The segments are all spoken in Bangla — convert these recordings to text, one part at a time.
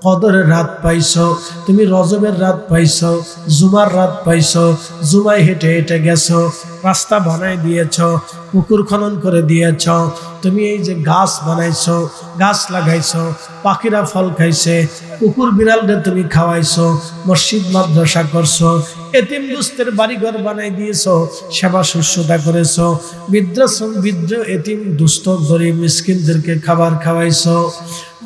কদরের রাত পাইছো, তুমি রজবের রাত পাইছো, জুমার রাত পাইছো, জুমায় হেঁটে হেঁটে গেছো, রাস্তা বানাই দিয়েছো, পুকুর খনন করে দিয়েছো, তুমি এই যে গাছ বানাইছো, গাছ লাগাইছো, পাখিরা ফল খাইছে, কুকুর বিড়ালদের তুমি খাওয়াইছো, মসজিদ মাদ্রাসা করছো, এতিম দুস্থের বাড়িঘর বানাই দিয়েছো, সেবা শুশ্রূষা করেছো, বৃদ্ধাশ্রম বৃদ্ধ এতিম দুস্থ গরিব মিসকিনদেরকে খাবার খাওয়াইছো।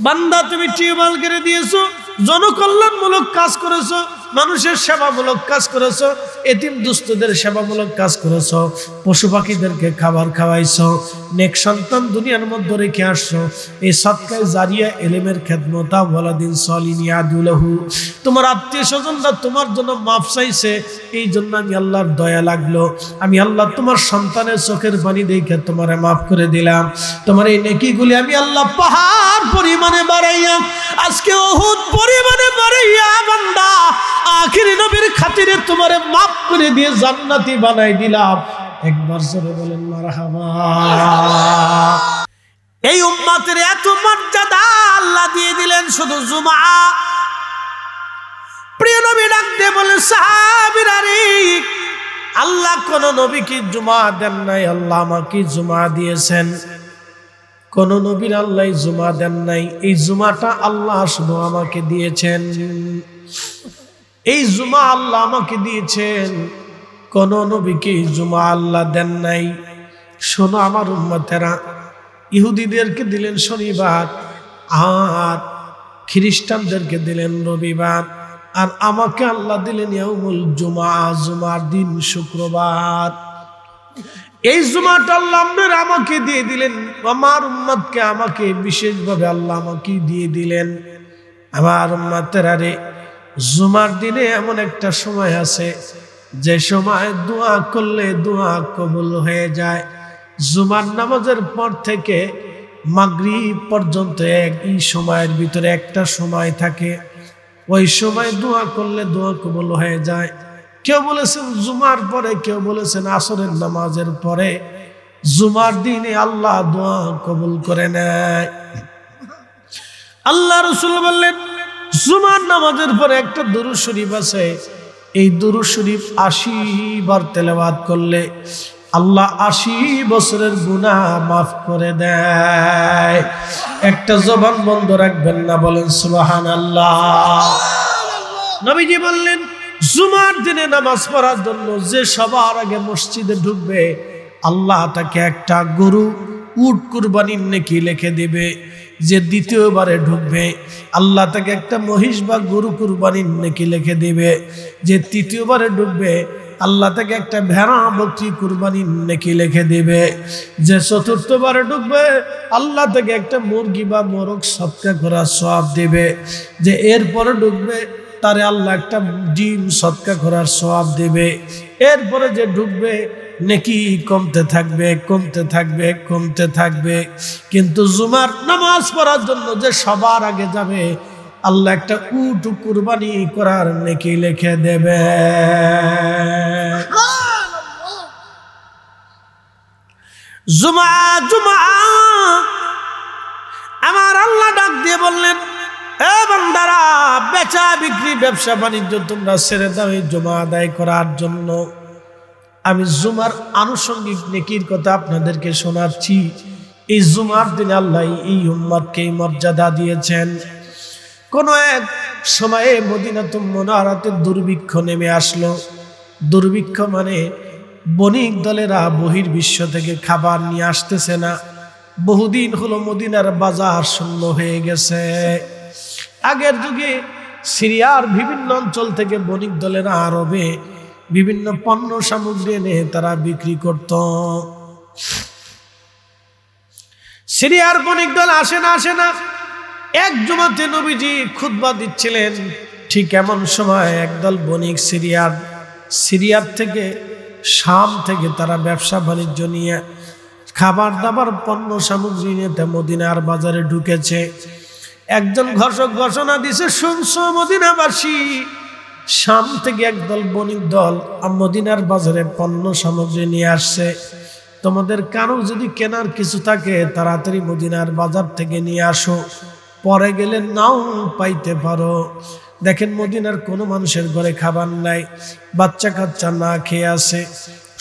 বান্দা তুমি টিউবওয়েল করে দিয়েছো, জনকল্যাণমূলক কাজ করেছো, মানুষের সেবামূলক কাজ করেছো, এতিম দুস্থদের সেবামূলক কাজ করেছো, পশু পাখিদেরকে খাবার খাওয়াইছো, নেক সন্তান দুনিয়ার মধ্যে রেখে আসছো। এই সদকায়ে জারিয়া ইলমের খেদমতা ওয়ালাদিন সলিহিন ইয়াদুলাহু, তোমার আত্মীয় স্বজনরা তোমার জন্য মাফ চাইছে, এই জন্য আমি আল্লাহর দয়া লাগলো, আমি আল্লাহ তোমার সন্তানের চোখের পানি দেখে তোমারে মাফ করে দিলাম। তোমার এই নেকিগুলি আমি আল্লাহ পাহাড় পরিমাণে বাড়াইয়া, আজকে উহুদ পরিমাণে বাড়াইয়া বান্দা আখিরি নবীর খাতিরে তোমারে মাফ করে দিয়ে জান্নাতি বানাই দিলাম। একবার জোরে বলেন মারহাবা। এই উম্মতের এত মর্যাদা আল্লাহ দিয়ে দিলেন শুধু জুমা। প্রিয় নবী ডাক দিয়ে বলেন সাহাবীরা রে, আল্লাহ কোন নবীকে জুমা দেন নাই, আল্লাহ আমাকে জুমা দিয়েছেন। কোন নবীর আল্লাহ জুমা দেন নাই, এই জুমাটা আল্লাহ শুধু আমাকে দিয়েছেন। এই জুমা আল্লাহ আমাকে দিয়েছেন, কোন নবীকে জুমা আল্লাহ দেন নাই। শোনো আমার উম্মতেরা, ইহুদিদেরকে দিলেন শনিবার, আর খ্রিস্টানদেরকে দিলেন রবিবার, আর আমাকে আল্লাহ দিলেন ইয়াউমুল জুমা, জুমার দিন শুক্রবার। এই জুমাটা আল্লাহ আমাকে দিয়ে দিলেন, আমার উম্মতকে আমাকে বিশেষভাবে আল্লাহ আমাকে দিয়ে দিলেন। আমার উম্মতেরা রে, জুমার দিনে এমন একটা সময় আছে যে সময় দোয়া করলে দোয়া কবুল হয়ে যায়। জুমার নামাজের পর থেকে মাগরিব পর্যন্ত এই সময়ের ভিতরে একটা সময় থাকে, ওই সময় দোয়া করলে দোয়া কবুল হয়ে যায়। কেউ বলেছেন জুমার পরে, কেউ বলেছেন আসরের নামাজের পরে। জুমার দিনে আল্লাহ দোয়া কবুল করে নেয়। আল্লাহ রাসূল বললেন জুমার নামাজের পরে একটা দুরূদ শরীফ আছে, এই দুরূদ শরীফ ৮০ বার তেলাওয়াত করলে আল্লাহ ৮০ বছরের গুনাহ মাফ করে দেয়। একটা জবান বন্ধ রাখবেন না, বলেন সুবহানাল্লাহ। নবীজি বললেন জুমার দিনে নামাজ পড়ার জন্য যে সবার আগে মসজিদে ঢুকবে, আল্লাহ তাকে একটা গরু উট কুরবানির নেকি লিখে দিবে। যে দ্বিতীয়বারে ঢুকবে, আল্লাহ তাকে একটা মহিষ বা গরু কুরবানির নেকি লিখে দিবে। যে তৃতীয়বারে ঢুকবে, আল্লাহ তাকে একটা ভেড়া বকরি কুরবানির নেকি লিখে দিবে। যে চতুর্থবারে ঢুকবে, আল্লাহ তাকে একটা মুরগি বা মোরগ সদকা করার সওয়াব দিবে। যে এরপরে ঢুকবে, তারে আল্লাহ একটা ডিম সদকা করার সওয়াব দিবে। এরপরে যে ঢুকবে, নেকি কমতে থাকবে, কমতে থাকবে, কমতে থাকবে। কিন্তু জুমার নামাজ পড়ার জন্য যে সবার আগে যাবে, আল্লাহ একটা উট কুরবানি করার নেকি লিখে দেবে। জুমা জুমা আমার আল্লাহ ডাক দিয়ে বললেন, এ বান্দারা, বেচা বিক্রি ব্যবসা বাণিজ্য তোমরা ছেড়ে দাও এই জুমা আদায় করার জন্য। আমি জুমার আনুষঙ্গিক নেকির কথা আপনাদেরকে শোনাচ্ছি। এই জুমার দিনে আল্লাহ এই উম্মতকে মর্যাদা দিয়েছেন। কোন এক সময়ে মদিনাতুল মুনাওয়ারাতে দুর্ভিক্ষ নেমে আসলো। দুর্ভিক্ষ মানে বণিক দলেরা বহির্বিশ্ব থেকে খাবার নিয়ে আসতেছে না। বহুদিন হলো মদিনার বাজার শূন্য হয়ে গেছে। আগের যুগে সিরিয়ার বিভিন্ন অঞ্চল থেকে বণিক দলেরা আরবে বিভিন্ন পণ্য সামগ্রী এনে তারা বিক্রি করত। সিরিয়ার বণিক দল আসে না। এক জুমাতে নবীজি খুতবা দিচ্ছিলেন, ঠিক এমন সময় একদল বণিক সিরিয়ার থেকে, শাম থেকে তারা ব্যবসা বাণিজ্য নিয়ে খাবার দাবার পণ্য সামগ্রী নিয়ে মদিনার বাজারে ঢুকেছে। একজন ঘোষক ঘোষণা দিছে, শুনছো মদিনাবাসী, শাম থেকে একদল বণিক দল মদিনার বাজারে পণ্য সামগ্রী নিয়ে আসছে। তোমাদের কারো যদি কেনার কিছু থাকে তাড়াতাড়ি মদিনার বাজার থেকে নিয়ে আসো। পরে গেলে নাও পাইতে পারো। দেখেন মদিনার কোনো মানুষের ঘরে খাবার নাই, বাচ্চা কাচ্চা না খেয়ে আছে,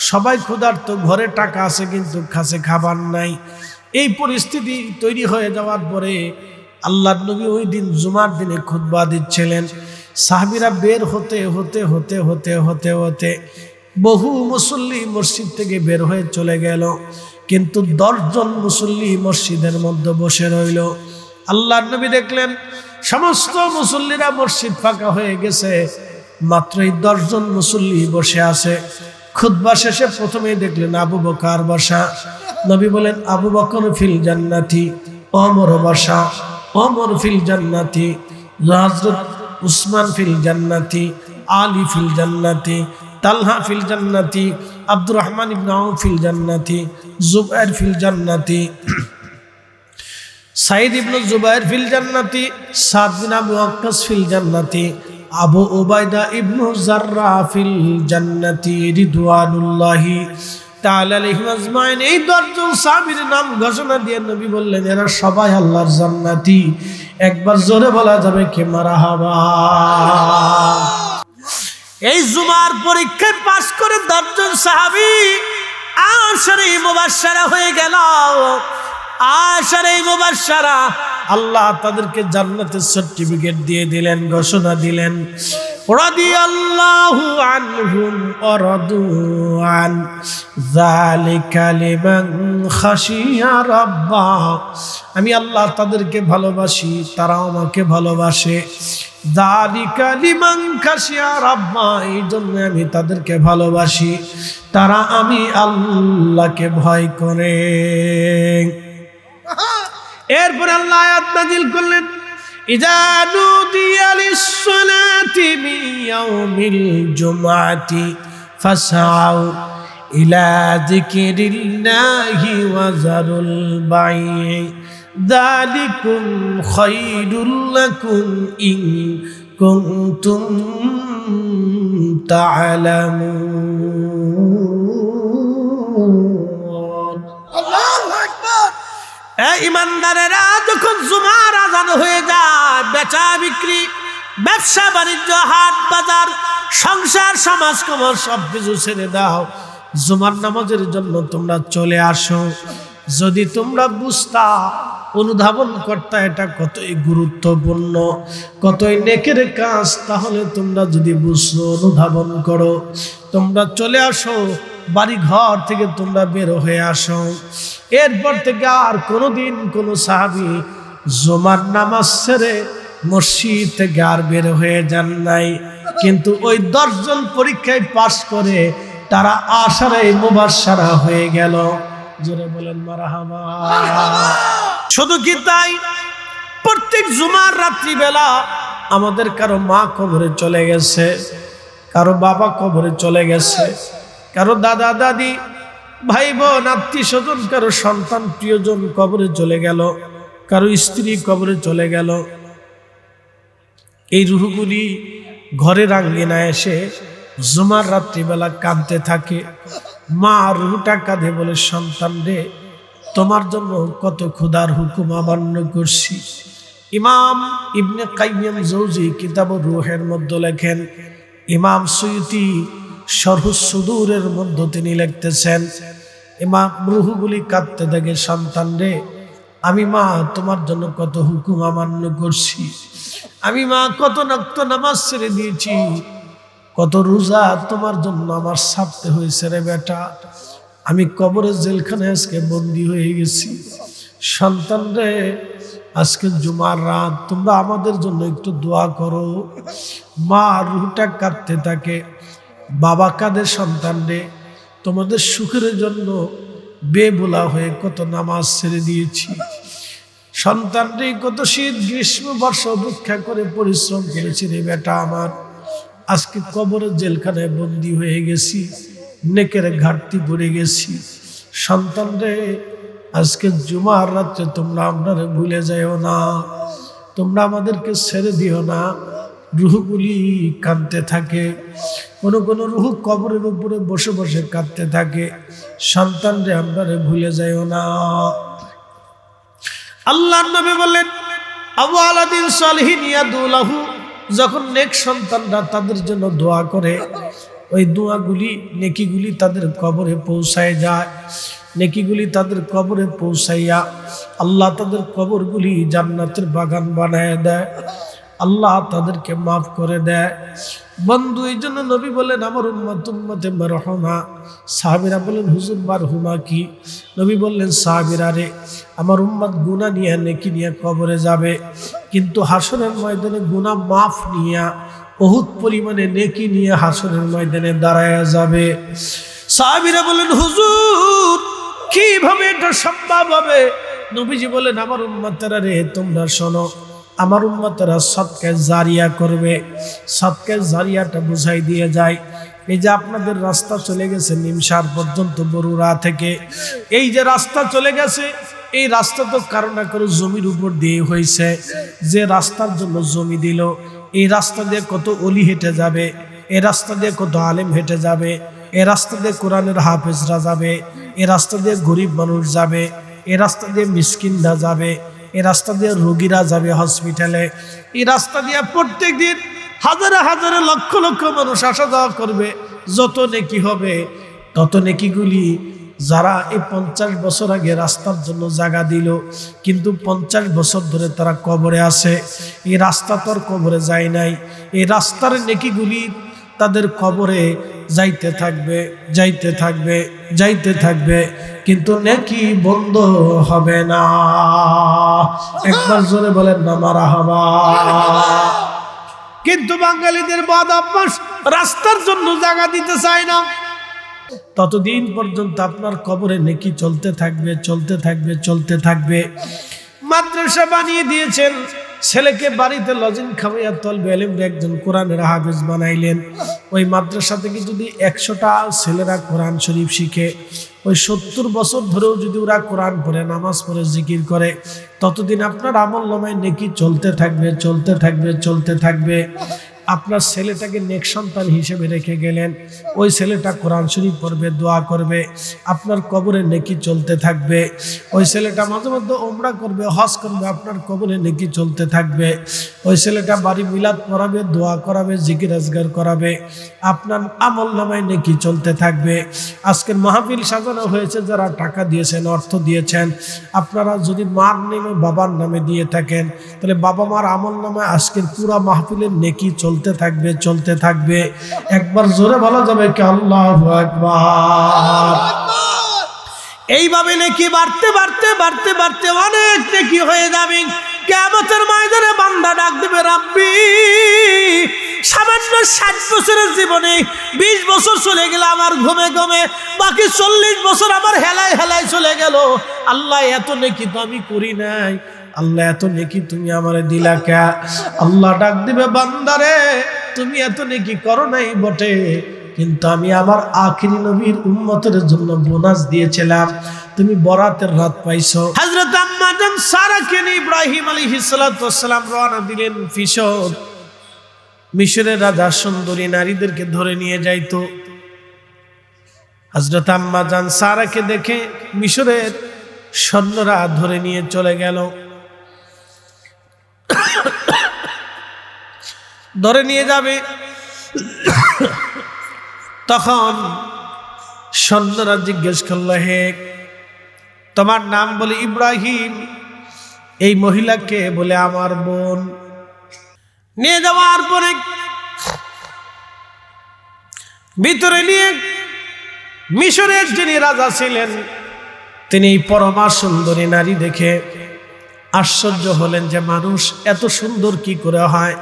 সবাই ক্ষুধার্ত, ঘরে টাকা আছে কিন্তু কাছে খাবার নাই। এই পরিস্থিতি তৈরি হয়ে যাওয়ার পরে আল্লাহর নবী ওই দিন জুমার দিনে খুতবা দিচ্ছিলেন। সাহাবীরা বের হতে হতে হতে হতে হতে হতে বহু মুসল্লি মসজিদ থেকে বের হয়ে চলে গেল, কিন্তু 10 জন মুসল্লি মসজিদের মধ্যে বসে রইল। আল্লাহর নবী দেখলেন সমস্ত মুসল্লিরা মসজিদ ফাঁকা হয়ে গেছে, মাত্রই 10 জন মুসল্লি বসে আছে। খুতবা শেষে প্রথমেই দেখলেন আবু বকর বসা। নবী বলেন, আবু বকর ফিল জান্নাতি, ওমর বসা, ওমর ফিল জান্নাতি, হযরত উসমান ফিল জান্নাতি, আলী ফিল জান্নাতি, তালহা ফিল জান্নাতি, আব্দুর রহমান ইবনে আউফ ফিল জান্নাতি, জুবাইর ফিল জান্নাতি, সাইদ ইবনে জুবাইর ফিল জান্নাতি, সাদ বিন আবু ওয়াক্কাস ফিল জান্নাতি, আবু উবাইদা ইবনে জাররাহ ফিল জান্নাতি রিদওয়ানুল্লাহি তাআলা আলাইহিম আজমাইন। এই 10 জন সাহাবীর নাম ঘোষণা দিয়ে নবী বললেন, এরা সবাই আল্লাহর জান্নাতি। একবার জোরে বলা যাবে কি মারহাবা। এই জুমার পরীক্ষায় পাস করে 10 জন সাহাবী আশারে মুবাশশারা হয়ে গেল। আশারে মুবাশশারা, আল্লাহ তাদেরকে জান্নাতের সার্টিফিকেট দিয়ে দিলেন, ঘোষণা দিলেন, রাদিয়াল্লাহু আনহুম ওয়া রাদু আন যালিকা লিমান খাশিয়া রাব্বাহ। আমি আল্লাহ তাদেরকে ভালোবাসি, তারাও আমাকে ভালোবাসে। যালিকা লিমান খাশিয়া রাব্বাহ, এই জন্য আমি তাদেরকে ভালোবাসি, তারা আমি আল্লাহকে ভয় করে। এরপর আল্লাহ আয়াত নাযিল করলেন, ইযা নুদিয়া লিস-সালাতি মিন ইয়াউমিল জুমআতি ফাসআউ ইলা যিকরিল্লাহি ওয়া যারুল বাই' যালিকুম খায়রুল লাকুম ইন কুনতুম তা'লামুন। আল্লাহু আকবার। ইমানদারেরা যখন জুমার আযান হয়ে যায়, বেচা বিক্রি, ব্যবসা বাণিজ্য, হাট বাজার, সংসার সমাজ কবর সব কিছু ছেড়ে দাও, জুমার নামাজের জন্য তোমরা চলে আসো। যদি তোমরা বুঝতা, অনুধাবন করতা এটা কতই গুরুত্বপূর্ণ, কতই নেকের কাজ, তাহলে তোমরা যদি বুঝো, অনুধাবন করো, তোমরা চলে আসো, বাড়ি ঘর থেকে তোমরা বের হয়ে আসো। এরপর থেকে আর কোনোদিন কোনো সাহাবী জুমার নামাজ ছেড়ে মসজিদ থেকে আর বের হয়ে যান নাই। কিন্তু ওই 10 জন পরীক্ষায় পাশ করে তারা আশারে মুবাশশারা হয়ে গেল। জোরে বলেন মারহাবা। শুধু কি তাই, প্রত্যেক জুমার রাত্রিবেলা আমাদের কারো মা কবরে চলে গেছে, কারো বাবা কবরে চলে গেছে, কারো দাদা দাদি, ভাই বোন, আত্মীয় স্বজন, কারো সন্তান প্রিয়জন কবরে চলে গেল, কারো স্ত্রী কবরে চলে গেল। এই রূহগুলি ঘরের আঙ্গিনায় এসে জুমার রাত্রিবেলা কাঁদতে থাকে। মা রূহটা কাঁদে, বলে, সন্তান রে, তোমার জন্য কত খোদার হুকুম অমান্য করছি। ইমাম ইবনে কাইয়্যিম জৌজি কিতাবুর রূহের মধ্যে লেখেন, ইমাম সুয়ুতি শরহুস সুদূরের মধ্যে তিনি লিখতেছেন, ইমাম রূহগুলি কাঁদতে থাকে, সন্তান রে, আমি মা তোমার জন্য কত হুকুম অমান্য করছি, আমি মা কত নফল নামাজ ছেড়ে দিয়েছি, কত রোজা তোমার জন্য আমার ছাড়তে হয়েছে রে বেটা, আমি কবরের জেলখানায় আজকে বন্দী হয়ে গেছি। সন্তান রে, আজকে জুমার রাত, তোমরা আমাদের জন্য একটু দোয়া করো। মা রুহটা কাঁদতে থাকে, বাবা কাঁদে, সন্তান রে, তোমাদের সুখের জন্য বেবুলা হয়ে কত নামাজ ছেড়ে দিয়েছি। সন্তান রে, কত শীত গ্রীষ্ম বর্ষা অপেক্ষা করে পরিশ্রম করেছি রে বেটা আমার, আজকে কবরের জেলখানায় বন্দী হয়ে গেছি, নেকের ঘাটতি পড়ে গেছি। সন্তান রে, আজকে জুমার রাত্রে তোমরা আপনারা ভুলে যাও না, তোমরা আমাদেরকে ছেড়ে দিও না। রুহগুলি কাঁদতে থাকে, কোনো কোনো রুহ কবরের উপরে বসে বসে কাঁদতে থাকে, সন্তান রে, আপনারা ভুলে যাও না। আল্লাহর নবী বললেন, আওয়ালাদিন সালিহিন ইয়াদুলাহু, যখন নেক সন্তানরা তাদের জন্য দোয়া করে, ওই দোয়াগুলি নেকিগুলি তাদের কবরে পৌঁছায় যায়। নেকিগুলি তাদের কবরে পৌঁছাইয়া আল্লাহ তাদের কবরগুলি জান্নাতের বাগান বানায় দেয়, আল্লাহ তাদেরকে মাফ করে দেয়। বন্ধু, এই জন্য নবী বলেন আমার উম্মতে মারহুমা। সাহাবীরা বলেন হুজুর মারহুমা কি? নবী বললেন সাহাবীরা রে, আমার উম্মত গুনাহ নিয়ে নেকি নিয়ে কবরে যাবে, কিন্তু হাসরের ময়দানে গুনাহ মাফ নিয়ে বহুত পরিমাণে নেকি নিয়ে হাসরের ময়দানে দাঁড়ায়া যাবে। সাহাবীরা বলেন হুজুর কিভাবে এটা সম্ভব হবে? নবীজি বলেন আমার উম্মতেরা রে, তোমরা শোনো, আমার উম্মতেরা সদকা জারিয়া করবে। সদকা জারিয়াটা বুঝাই দিয়ে যায়, এই যে আপনাদের রাস্তা চলে গেছে নিমসার পর্যন্ত, বরুড়া থেকে এই যে রাস্তা চলে গেছে, এই রাস্তা তো কারো না কারো জমির উপর দিয়ে হয়েছে। যে রাস্তার জন্য জমি দিল, এই রাস্তা দিয়ে কত অলি হেঁটে যাবে, এই রাস্তা দিয়ে কত আলেম হেঁটে যাবে, এই রাস্তা দিয়ে কোরআনের হাফেজরা যাবে, এই রাস্তা দিয়ে গরিব মানুষ যাবে, এই রাস্তা দিয়ে মিসকিনরা যাবে, এই রাস্তা দিয়ে রোগীরা যাবে হসপিটালে, এই রাস্তা দিয়ে প্রত্যেক দিন হাজারে হাজারে লক্ষ লক্ষ মানুষ আসা যাওয়া করবে। যত নেকি হবে তত নেকিগুলি যারা এই 50 বছর আগে রাস্তার জন্য জায়গা দিল, কিন্তু 50 বছর ধরে তারা কবরে আছে, এই রাস্তা তো আর কবরে যায় নাই, এই রাস্তার নেকিগুলি তাদের কবরে যাইতে থাকবে, যাইতে থাকবে, যাইতে থাকবে, কিন্তু নেকি বন্ধ হবে না। একবার জোরে বলেন না মারহাবা। কিন্তু বাঙালিদের বদ অভ্যাস, রাস্তার জন্য জায়গা দিতে চায় না। ততদিন পর্যন্ত আপনার কবরে নেকি চলতে থাকবে, চলতে থাকবে, চলতে থাকবে। মাদ্রাসা বানিয়ে দিয়েছেন, ছেলেকে বাড়িতে লজিং খাওয়াইয়া তলবে এলেমরে একজন কোরআনের হাফেজ বানাইলেন। ওই মাদ্রাসা থেকে যদি 100টা ছেলেরা কোরআন শরীফ শিখে, ওই 70 বছর ধরেও যদি ওরা কোরআন পড়ে, নামাজ পড়ে, জিকির করে, ততদিন আপনার আমলনামায় নেকি চলতে থাকবে, চলতে থাকবে, চলতে থাকবে। আপনার ছেলেটাকে নেক সন্তান হিসেবে রেখে গেলেন, ওই ছেলেটা কোরআন শরীফ পড়বে, দোয়া করবে, আপনার কবরে নেকি চলতে থাকবে। ওই ছেলেটা মাঝে মধ্যে ওমরা করবে, হজ করবে, আপনার কবরে নেকি চলতে থাকবে। ওই ছেলেটা বাড়ি মিলাদ পড়াবে, দোয়া করাবে, জিকির আজগার করাবে, আপনার আমল নামায় নেকি চলতে থাকবে। আজকের মাহফিল সাজানো হয়েছে, যারা টাকা দিয়েছেন, অর্থ দিয়েছেন, আপনারা যদি মার নামে বাবার নামে দিয়ে থাকেন, তাহলে বাবা মার আমল নামায় আজকের পুরা মাহফিলের নেকি চলতে থাকবে, চলতে থাকবে। একবার জোরে বলা যাবে কি আল্লাহু আকবার। এইভাবে নেকি বাড়তে বাড়তে বাড়তে বাড়তে অনেক নেকি হয়ে যাবে। কিয়ামতের ময়দানে বান্দা ডাক দিবে, রাব্বি সামান্য 60 বছরের জীবনে 20 বছর চলে গেল আমার ঘুমে ঘুমে, বাকি 40 বছর আমার হেলায় হেলায় চলে গেল। আল্লাহ এত নেকি তো আমি করি নাই, আল্লাহ এত নেকি তুমি আমারে দিলা কে? আল্লাহ ডাক দিবে, বান্দারে তুমি এত নেকি করো নাই বটে, কিন্তু আমি আমার আখিরি নবীর উম্মতের জন্য বোনাস দিয়েছিলাম, তুমি বরাতের রাত পাইছো। হযরত আম্মা জান সারাকে নিয়ে ইব্রাহিম আলাইহিস সালাতু ওয়াস সালাম রওনা দিলেন মিশর। মিশরের রাজা সুন্দরী নারীদেরকে ধরে নিয়ে যাইতো। হযরত আম্মা জান সারাকে দেখে মিশরের সৈন্যরা ধরে নিয়ে চলে গেল। ধরে নিয়ে যাবে, তখন সৈন্যরা জিজ্ঞেস করল, হে তোমার নাম? বলে ইব্রাহিম। এই মহিলাকে বলে আমার বোন। নিয়ে যাওয়ার পরে ভিতরে নিয়ে মিশরের যিনি রাজা ছিলেন, তিনি পরমা সুন্দরী নারী দেখে আশ্চর্য হলেন যে মানুষ এত সুন্দর কি করে হয়,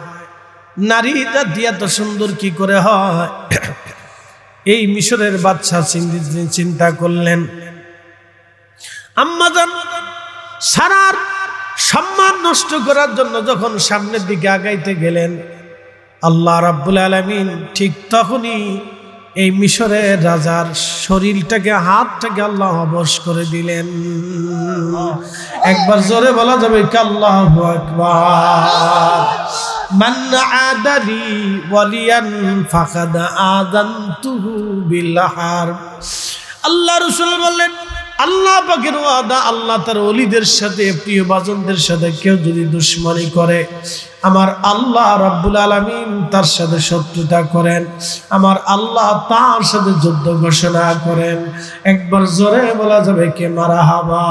নারী জাতি এত সুন্দর কি করে হয়। এই মিশরের বাদশা চিন্তা করলেন। আম্মাজান সারার সম্মান নষ্ট করার জন্য যখন সামনের দিকে আগাইতে গেলেন, আল্লাহ রাব্বুল আলামিন ঠিক তখনই এই মিশরের রাজার শরীরটাকে, হাতটাকে আল্লাহ অবশ করে দিলেন। একবার জোরে বলা যাবে কি আল্লাহু আকবার। মান আদালি ওয়ালিয়ান ফাকাদ আযানতুহু বিল হারব। আল্লাহ রাসূল বললেন, আল্লাহ পাকের ওয়াদা, আল্লাহ তার ওলিদের সাথে, প্রিয় বাজনদের সাথে কেউ যদি দুশমনি করে, আমার আল্লাহ রাব্বুল আলামিন তার সাথে শত্রুতা করেন, আমার আল্লাহ তার সাথে যুদ্ধ ঘোষণা করেন। একবার জোরে বলা যাবে কে মারহাবা।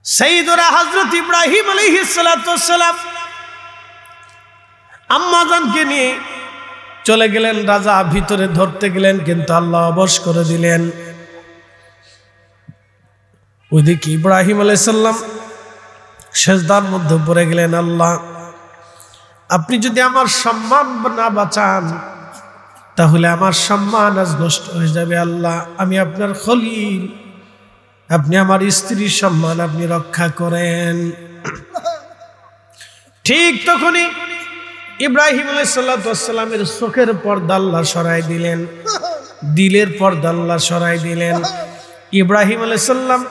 সাইয়্যিদুনা হযরত ইব্রাহিম আলাইহিস সালাতু ওয়াস সালাম আম্মা জানকে নিয়ে চলে গেলেন। রাজা ভিতরে ধরতে গেলেন, কিন্তু আল্লাহ অবশ করে দিলেন। ওইদিকে ইব্রাহিম আলাইহিস সালাম সেজদার মধ্যে পড়ে গেলেন, আল্লাহ আপনি যদি আমার সম্মান না বাঁচান তাহলে আমার সম্মান আজ নষ্ট হয়ে যাবে। আল্লাহ আমি আপনার খলিল, আপনি আমার স্ত্রীর সম্মান আপনি রক্ষা করেন। ঠিক তখনই ইব্রাহিম আলাইহিস সালামের চোখের পর্দা আল্লাহ সরাই দিলেন, দিলের পর্দা আল্লাহ সরাই দিলেন। ইব্রাহিম আলাইহিস সালাম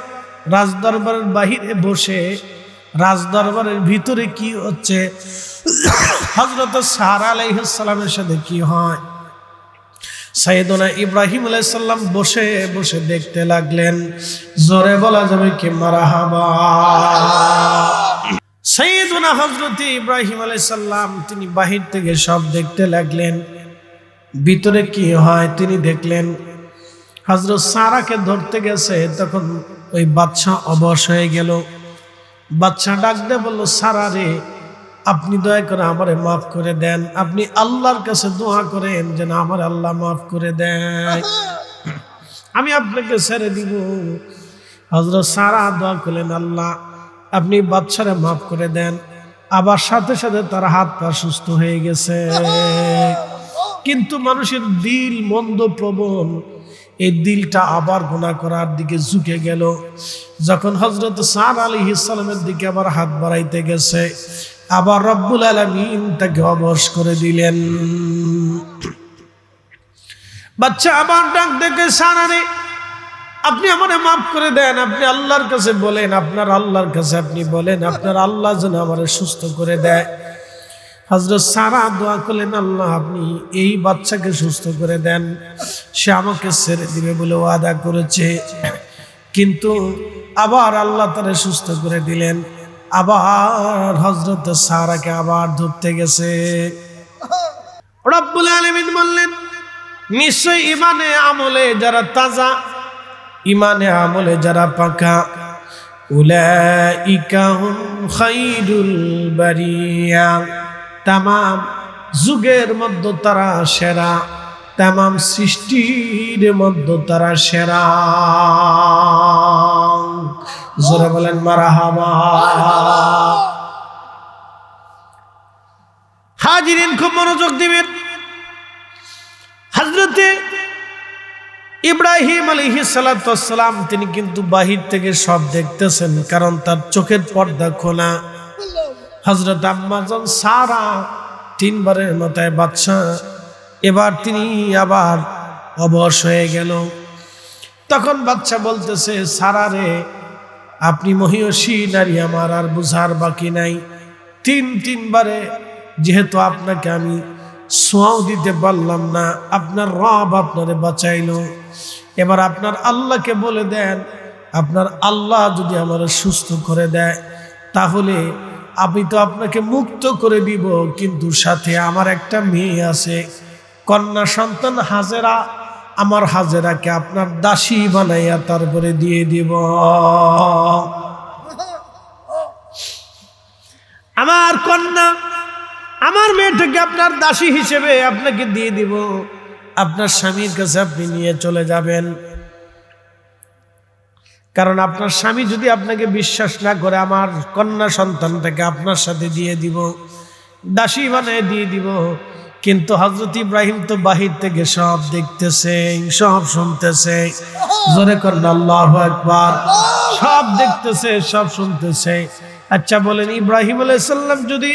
রাজদরবারের বাহিরে বসে, রাজদরবারের ভিতরে কি হচ্ছে, হযরত সারা আলাইহিস সালামের সাথে কি হয়, সাইয়েদনা ইব্রাহিম আলাইহিস সালাম বসে বসে দেখতে লাগলেন। জোরে বলা যাবে কি মারহাবা। সাইয়েদনা হযরত ইব্রাহিম আলাইহিস সালাম তিনি বাহির থেকে সব দেখতে লাগলেন, ভিতরে কি হয় তিনি দেখলেন। হযরত সারাকে ধরতে গেছে, তখন ওই বাদশা অবশ হয়ে গেল। বাদশা ডাক দিয়ে বলল, সারা রে, আপনি দয়া করে আমারে মাফ করে দেন, আপনি আল্লাহর কাছে দোয়া করেন যেন আমার আল্লাহ মাফ করে দেয়, আমি আপনাকে ছেড়ে দিব। হযরত সারা দোয়া করলেন, আল্লাহ আপনি বাদশারে মাফ করে দেন। আবার সাথে সাথে তার হাত পা সুস্থ হয়ে গেছে। কিন্তু মানুষের দিল মন্দ প্রবণ, এই দিলটা আবার গুনাহ করার দিকে ঝুঁকে গেল। যখন হযরত সারা আলাইহিস সালামের দিকে আবার হাত বাড়াইতে গেছে, আবার রব্বুল আলামিন তাকে অবশ করে দিলেন। বাচ্চা আবার ডাক দেখে, সারা রে, আপনি আমারে মাফ করে দেন, আপনি আল্লাহর কাছে বলেন, আপনার আল্লাহর কাছে আপনি বলেন, আপনার আল্লাহ যেন আমারে সুস্থ করে দেয়। হযরত সারা দোয়া করলেন, আল্লাহ আপনি এই বাচ্চাকে সুস্থ করে দেন, সে আমাকে ছেড়ে দিবে বলে ওয়াদা করেছে। কিন্তু আবার আল্লাহ তারে সুস্থ করে দিলেন। আবার হযরত সারাকে আবার ধরতে গেছে। রব্বুল আলামিন বললেন, নিশ্চয় ইমানে আমলে যারা তাজা, ইমানে আমলে যারা পাকা, উলাইকা হুম খায়রুল বারিয়া, তামাম যুগের মধ্যে তারা সেরা, তামাম সৃষ্টির মধ্যে তারা সেরা। জোরে বলেন মারহাবা। হাজিরিন খুব মনোযোগ দিবেন। হযরতে ইব্রাহিম আলাইহিস সালাতু ওয়াস সালাম তিনি কিন্তু বাহির থেকে সব দেখতেছেন, কারণ তার চোখের পর্দা খোলা। হযরত আম্মা জান সারা তিনবারের মাথায় বাদশা, এবার তিনি আবার অবশ হয়ে গেল। তখন বাদশা বলতেছে, সারা রে, আপনি মহিয়সী নারী, আমার আর বুঝার বাকি নাই। তিনবারে যেহেতু আপনাকে আমি ছোঁয়াও দিতে পারলাম না, আপনার রব আপনারে বাঁচাইলো, এবার আপনার আল্লাহকে বলে দেন, আপনার আল্লাহ যদি আমার সুস্থ করে দেয় তাহলে আমি তো আপনাকে মুক্ত করে দিব, কিন্তু সাথে আমার একটা মেয়ে আছে, কন্যা সন্তান হাজেরা, আমার হাজেরাকে আপনার দাসী বানাইয়া তারপরে দিয়ে দিব। আমার কন্যা, আমার মেয়েটাকে আপনার দাসী হিসেবে আপনাকে দিয়ে দিব, আপনার স্বামীর কাছে আপনি নিয়ে চলে যাবেন। কারণ আপনার স্বামী যদি আপনাকে বিশ্বাস না করে, আমার কন্যা সন্তানটাকে আপনার সাথে দিয়ে দিব, দাসী বানায় দিয়ে দিব। কিন্তু হযরত ইব্রাহিম তো বাহির থেকে সব দেখতেছে, সব শুনতেছে। জোরে করেন আল্লাহু আকবার। সব দেখতেছে, সব শুনতেছে। আচ্ছা বলেন, ইব্রাহিম আলাইহিস সালাম যদি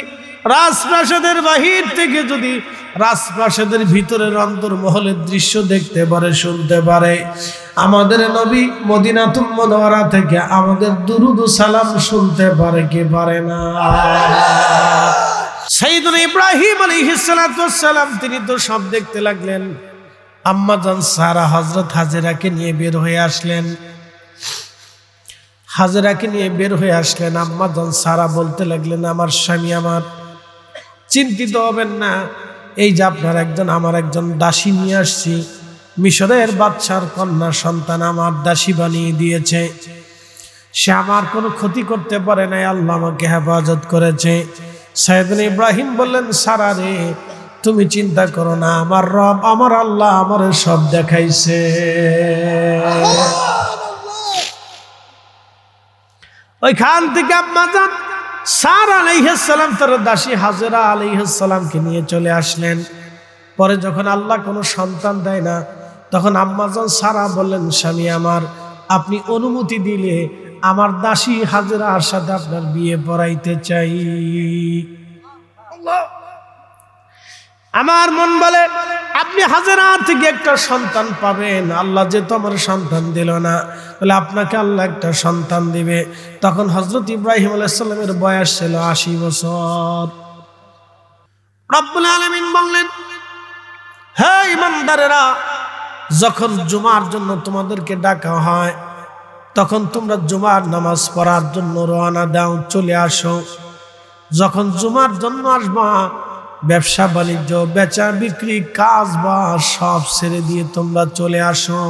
রাজপ্রাসাদের বাহির থেকে যদি রাজপ্রাসাদের ভিতরের অন্তর্মহলের দৃশ্য দেখতে পারে, শুনতে পারে, আমাদের নবী মদিনাতুল মুনাওয়ারা থেকে আমাদের দুরুদ ও সালাম শুনতে পারে কি পারে না? সাইয়েদনা ইব্রাহিম আলাইহিস সালাতু ওয়াস সালাম তিনি তো সব দেখতে লাগলেন। আম্মাজান সারা হযরত হাজেরাকে নিয়ে বের হয়ে আসলেন। হাজেরাকে নিয়ে বের হয়ে আসলেন। আম্মাজান সারা বলতে লাগলেন, আমার স্বামী আমার, চিন্তিত হবেন না, এই যে আপনার আমার একজন দাসী নিয়ে আসছি, মিশরের বাদশার কন্যা সন্তান আমার দাসী বানিয়ে দিয়েছে, সে আমার কোনো ক্ষতি করতে পারে নাই, আল্লাহ আমাকে হেফাজত করেছে। সাইয়েদনা ইব্রাহিম বললেন, সারা রে তুমি চিন্তা করো না, আমার রব আমার আল্লাহ আমার সব দেখাইছে। ওইখান থেকে আম্মাজান সারা আলাইহিস সালাম তার দাসী হাজেরা আলাইহিস সালামকে নিয়ে চলে আসলেন। পরে যখন আল্লাহ কোনো সন্তান দেয় না, তখন আম্মাজান সারা বললেন, স্বামী আমার, আপনি অনুমতি দিলে আমার দাসী হাজেরার সাথে আপনার বিয়ে পড়াইতে চাই। আমার মন বলে আপনি হাজেরা থেকে একটা সন্তান পাবেন, আল্লাহ যে তোমার সন্তান দিল না, তাহলে আপনাকে আল্লাহ একটা সন্তান দিবে। তখন হযরত ইব্রাহিম আলাইহিস সালামের বয়স ছিল ৮০ বছর। রব্বুল আলামিন বললেন, হে ইমানদারেরা, যখন জুমার জন্য তোমাদেরকে ডাকা হয়, তখন তোমরা জুমার নামাজ পড়ার জন্য রওনা দাও, চলে আসো। যখন জুমার জন্য আসবা, ব্যবসা বাণিজ্য, বেচা বিক্রি, কাজ বাজ সব ছেড়ে দিয়ে তোমরা চলে আসো।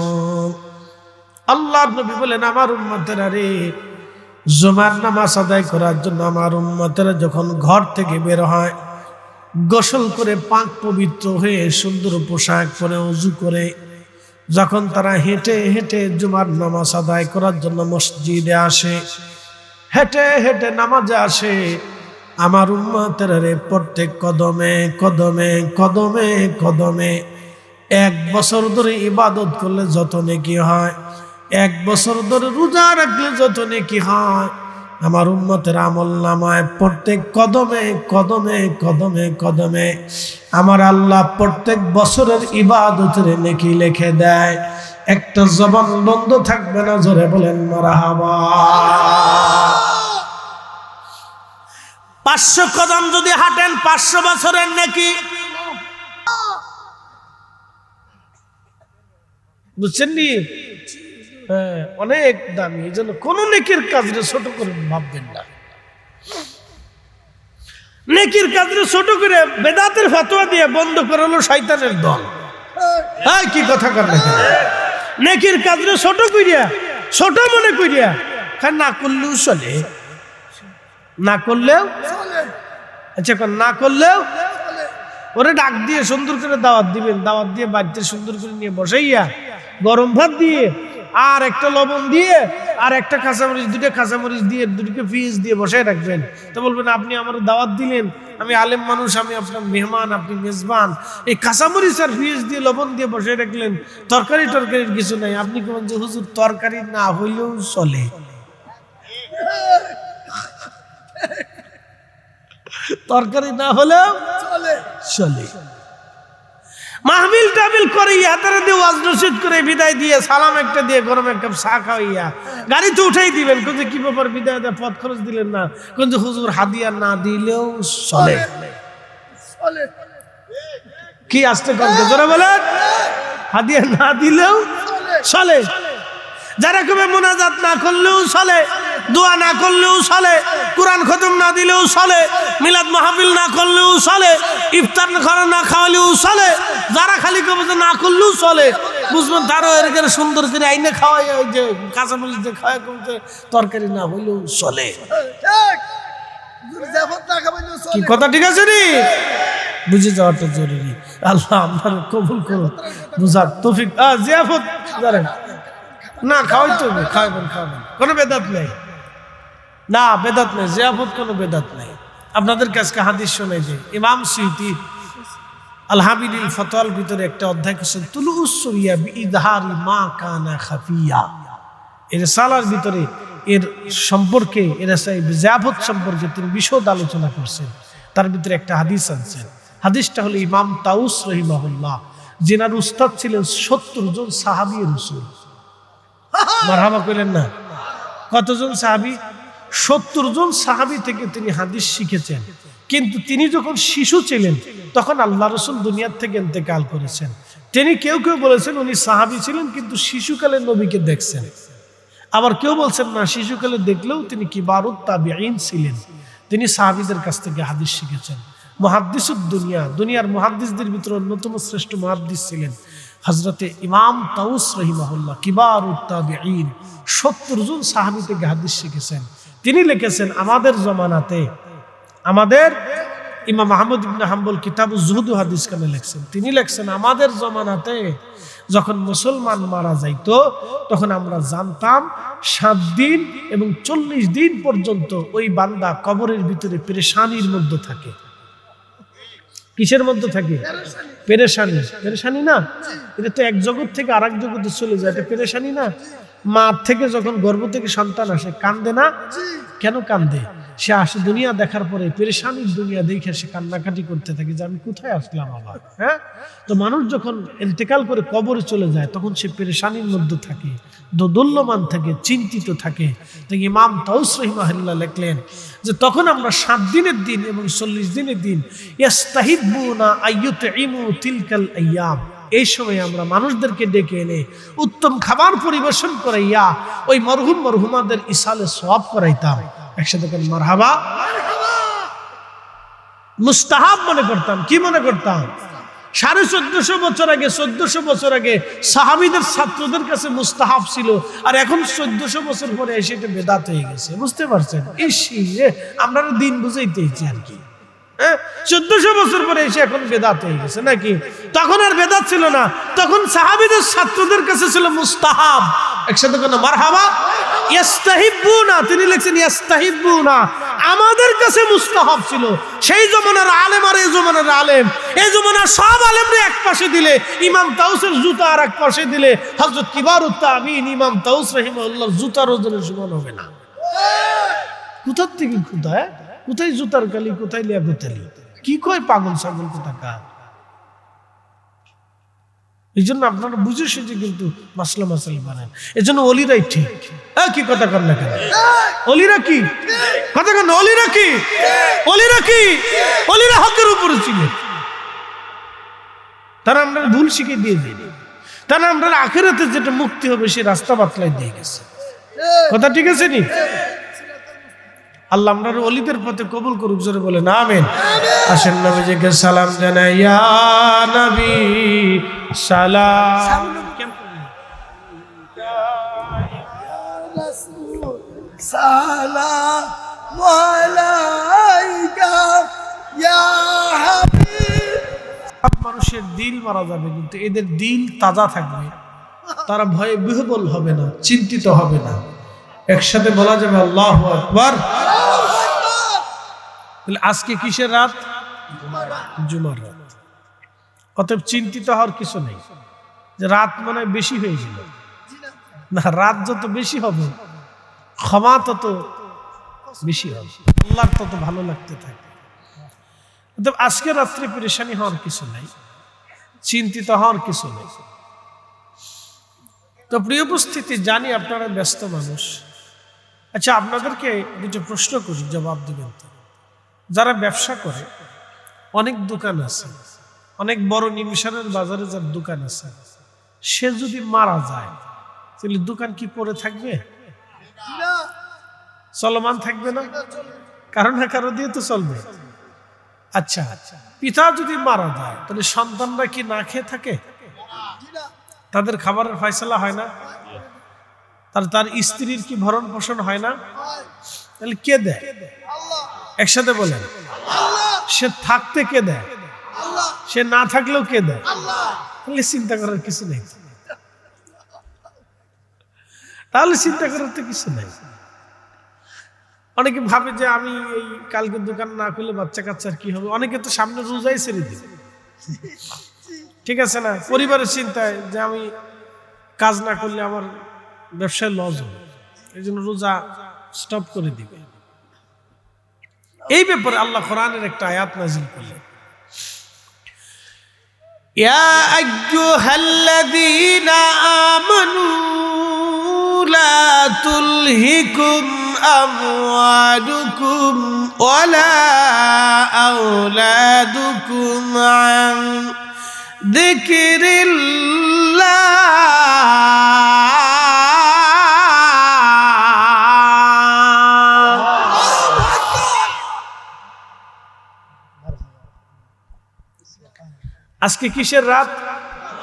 আল্লাহর নবী বলেন, আমার উম্মতেরা রে, জুমার নামাজ আদায় করার জন্য আমার উম্মতেরা যখন ঘর থেকে বের হয়, গোসল করে পাক পবিত্র হয়ে সুন্দর পোশাক পরে ওযু করে যখন তারা হেঁটে হেঁটে জুমার নামাজ আদায় করার জন্য মসজিদে আসে, হেঁটে হেঁটে নামাজে আসে, আমার উম্মতেরা রে প্রত্যেক কদমে কদমে কদমে কদমে 1 বছর ধরে ইবাদত করলে যত নেকি হয়, 1 বছর ধরে রোজা রাখলে যত নেকি হয়, আমার উম্মতের আমলনামায় প্রত্যেক কদমে কদমে কদমে কদমে আমার আল্লাহ প্রত্যেক বছরের ইবাদতের নেকি লিখে দেয়। একটা জবান বন্ধ থাকবে না, জোরে বলেন মারহাবা। 500 কদম যদি হাঁটেন 500 বছরের নেকি, বুঝছেন নি? হ্যাঁ, অনেক দামি। এই জন্য কোন নেকির কাজরে ছোট করে ভাববেন না। নেকির কাজরে ছোট করে বেদাতের ফতোয়া দিয়ে বন্ধ করে হলো শয়তানের দল। হ্যাঁ, কি কথা কর না, নেকির কাজরে ছোট করিয়া, ছোট মনে করিয়া না করলেও চলে, না করলেও আচ্ছা, না করলেও ওরে ডাক দিয়ে সুন্দর করে দাওয়াত দিবেন, দাওয়াত দিয়ে বাড়িতে সুন্দর করে নিয়ে বসাইয়া গরম ভাত দিয়ে আর একটা লবণ দিয়ে আর একটা কাঁচামরিচ, 2টা কাঁচামরিচ দিয়ে 2টা পিস দিয়ে বসাই রাখবেন। তো বলবেন, আপনি আমার দাওয়াত দিলেন, আমি আলেম মানুষ, আমি আপনার মেহমান, আপনি মেজবান, এই কাঁচামরিচ আর পিস দিয়ে লবণ দিয়ে বসাই রাখলেন, তরকারি টরকারির কিছু নাই। আপনি কেমন যে হুজুর তরকারি না হইলেও চলে, তরকারি না হলেও চলে। মাহফিল টাবিল করে হাতারে দিয়ে ওয়াজ নসিহত করে বিদায় দিয়ে সালাম একটা দিয়ে গরম এক কাপ চা খাওয়াইয়া গাড়িতে উঠাই দিবেন। কিন্তু কি ব্যাপার, বিদায় দেয় পথ খরচ দিলেন না? কিন্তু হুজুর হাদিয়া না দিলেও চলে। কি আসতে কমতে জোরে বলেন, হাদিয়া না দিলেও চলে। যারা কবে মোনাজাত না করলেও চলে, দোয়া না করলেও চলে, কুরআন খতম না দিলেও চলে, মিলাদ মাহফিল না করলেও চলে, ইফতার না খাওয়ালেও চলে, যারা খালি কবে না করলেও চলে, বুঝবেন তারও এর সুন্দর করে আইনে খাওয়াই, ওই যে কাঁচামরিচ দিয়ে খাওয়াই, কমতে তরকারি না হইলেও চলে। কি কথা ঠিক আছে নি? বুঝে যাওয়াটা জরুরি। আল্লাহ আপনার কবুল করুন, বুঝার তৌফিক। জিয়াফত জানেন না, খাওয়াইতে হবে, খাওয়াবেন খাওয়াবেন, কোনো বেদাত নেই, না বেদাত নেই, জিয়াফত কোনো বেদাত নেই। আপনাদের কাছে হাদিস শোনাই যে ইমাম সুয়ুতি আল হাবিলিল ফতোয়ার ভিতরে একটা অধ্যায় করেছেন, তুলুস সুরিয়া বিইজহারি মা কানা খাফিয়া। এর সালার ভিতরে এর সম্পর্কে, এর জিয়াফত সম্পর্কে তিনি বিশদ আলোচনা করছেন। তার ভিতরে একটা হাদিস আনছেন। হাদিসটা হলো ইমাম তাউস রহিমাহুল্লাহ, যিনার উস্তাদ ছিলেন 70 জন সাহাবী রাসূল। মারহাবা কইলেন না? কতজন সাহাবী? 70 জন সাহাবী থেকে তিনি হাদিস শিখেছেন। কিন্তু তিনি যখন শিশু ছিলেন তখন আল্লাহ রাসূল দুনিয়ার থেকে ইন্তেকাল করেছেন। তিনি কেউ কেউ বলেছেন উনি সাহাবী ছিলেন কিন্তু শিশুকালে নবীকে দেখছেন, আবার কেউ বলছেন না শিশুকালে দেখলেও তিনি কিবারুত তাবিঈন ছিলেন, তিনি সাহাবীদের কাছ থেকে হাদিস শিখেছেন। মুহাদ্দিসুদ দুনিয়া, দুনিয়ার মুহাদ্দিসদের ভিতরে অন্যতম শ্রেষ্ঠ মুহাদ্দিস ছিলেন হযরতে ইমাম তাউস রাহিমাহুল্লাহ, কিবারুত তাবিঈন, 70 জন সাহাবী থেকে হাদিস শিখেছেন। তিনি লিখেছেন আমাদের জমানাতে, আমাদের ইমাম আহমদ ইবনে হাম্বল কিতাবুজ যুহুদ হাদিস খানে লিখছেন, তিনি লিখছেন আমাদের জমানাতে যখন মুসলমান মারা যাইতো তখন আমরা জানতাম 7 দিন এবং 40 দিন পর্যন্ত ওই বান্দা কবরের ভিতরে পেরেশানির মধ্যে থাকে। কিসের মধ্যে থাকে? পেরেশানি। পেরেশানি না, এটা তো এক জগৎ থেকে আরেক জগতে চলে যায়, এটা পেরেশানি না? মা থেকে যখন গর্ভ থেকে সন্তান আসে কান্দে না? কেন কান্দে? সে আসে দুনিয়া দেখার পরে পেরেশানির দুনিয়া দেখে সে কান্নাকাটি করতে থাকে যে আমি কোথায় আসলাম আবার। হ্যাঁ, তো মানুষ যখন ইন্তেকাল করে কবরে চলে যায় তখন সে পেরেশানির মধ্যে থাকে, দোদুল্যমান থাকে, চিন্তিত থাকে। তো ইমাম তাউস রাহিমাহুল্লাহ লিখলেন যে তখন আমরা 7 দিনের দিন এবং 40 দিনের দিন ইস্তাহিবুনা আইয়ুতঈমু তিলকাল আইয়াম, এই সময় আমরা মানুষদেরকে ডেকে এনে উত্তম খাবার পরিবেশন করাইয়া ওই মরহুম মরহুমাদের ইসালে সওয়াব করাইতাম। একসাথে করে মারহাবা। মুস্তাহাব মনে করতাম। কি মনে করতাম? 1450 বছর আগে, 1400 বছর আগে সাহাবীদের ছাত্রদের কাছে মুস্তাহাব ছিল, আর এখন 1400 বছর পরে এসে এটা বেদাত হয়ে গেছে। বুঝতে পারছেন? আমরা দিন বুঝাইতেছি আর কি। 1400 বছর পরে এসে এখন বেদাত হয়ে গেছে নাকি? তখন আর বেদাত ছিল না, তখন সাহাবীদের ছাত্রদের কাছে ছিল মুস্তাহাব। একসাথে কোনো মারহাবা। ইস্তাহিবুনা, তিনি লিখছেন ইস্তাহিবুনা, আমাদের কাছে মুস্তাহাব ছিল। সেই জমানার আলেম আর এই জমানার আলেম, এই জমানার সব আলেমরে এক পাশে দিলে ইমাম তাউসের জুতা আর এক পাশে দিলে হযরত কিবারুত তাবিঈন ইমাম তাউস রাহিমাহুল্লাহর জুতার ওজনের সমান হবে না। কোথা থেকে কোথায়, কোথায় জুতার কালি, কোথায় লিয়াকতালি, কি কয় পাগল ছাগল কোথাকার। এই জন্য আপনারা বুঝে সুঝে কিন্তু মাসলা মাসাল বানান। এই জন্য অলিরাই ঠিক। কি কথা কর না কেন? অলিরা কি কথা কর না? অলিরা কি? অলিরা কি? অলিরা হকের উপরে ছিল। তারা আমরা ভুল শিখে দিয়ে দিই, তারা আমরা আখিরাতে যেটা মুক্তি হবে সেই রাস্তা বাতলাই দিয়ে গেছে। কথা ঠিক আছে নি? আল্লাহ আমরা ওলিদের পথে কবুল করুক, জোরে বলেন আমিন। আসেন নবীজিকে সালাম জানাই, ইয়া নবী সালাম সালাম আলাইকা ইয়া হাবিব। সব মানুষের দিল মারা যাবে কিন্তু এদের দিল তাজা থাকবে, তারা ভয়ে বিহ্বল হবে না, চিন্তিত হবে না। একসাথে বলা যাবে আল্লাহু আকবার। তাহলে আজকে কিসের রাত? জুমার রাত। অতএব চিন্তিত হওয়ার কিছু নেই যে রাত মনে হয় বেশি হয়ে গেল। না, রাত যত বেশি হবে ক্ষমা তত বেশি হবে, আল্লাহর তত ভালো লাগতে থাকে। অতএব আজকে রাত্রে পেরেশানি হওয়ার কিছু নাই, চিন্তিত হওয়ার কিছু নেই। তো প্রিয় উপস্থিতি, জানি আপনারা ব্যস্ত মানুষ। আচ্ছা, আপনাদেরকে দুটো প্রশ্ন করি, জবাব দেবেন তো। যারা ব্যবসা করে, অনেক দোকান আছে, অনেক বড় নিমিশনের বাজারে যার দোকান আছে, সে যদি মারা যায় তাহলে দোকান কি পড়ে থাকবে? চলমান থাকবে না? কারো না কারো দিয়ে তো চলবে। আচ্ছা, পিতা যদি মারা যায় তাহলে সন্তানরা কি না খেয়ে থাকে? তাদের খাবারের ফয়সালা হয় না? তার স্ত্রীর কি ভরণ পোষণ হয় না? তাহলে কে দেয়? একসাথে বলেন, সে থাকতে কে দেয়? সে না থাকলেও কে দেয়? তাহলে চিন্তা করার কিছু নেই। তাহলে চিন্তা করার তো কিছু নেই। অনেকে ভাবে যে আমি এই কালকে দোকান না খুলে বাচ্চা কাচ্চার কি হবে। অনেকে তো সামনে রোজাই ছেড়ে দিবে, ঠিক আছে না? পরিবারের চিন্তায় যে আমি কাজ না করলে আমার ব্যবসায় লস হবে, এই জন্য রোজা স্টপ করে দিবে। এই ব্যাপারে আল্লাহ কোরআনের একটা আয়াত নাযিল করলেন, ইয়া আইয়ুহাল্লাযীনা আমানু লা তুলহিকুম আমওয়ালুকুম ওয়ালা আওলাদুকুম আন আজকে কিসের রাত?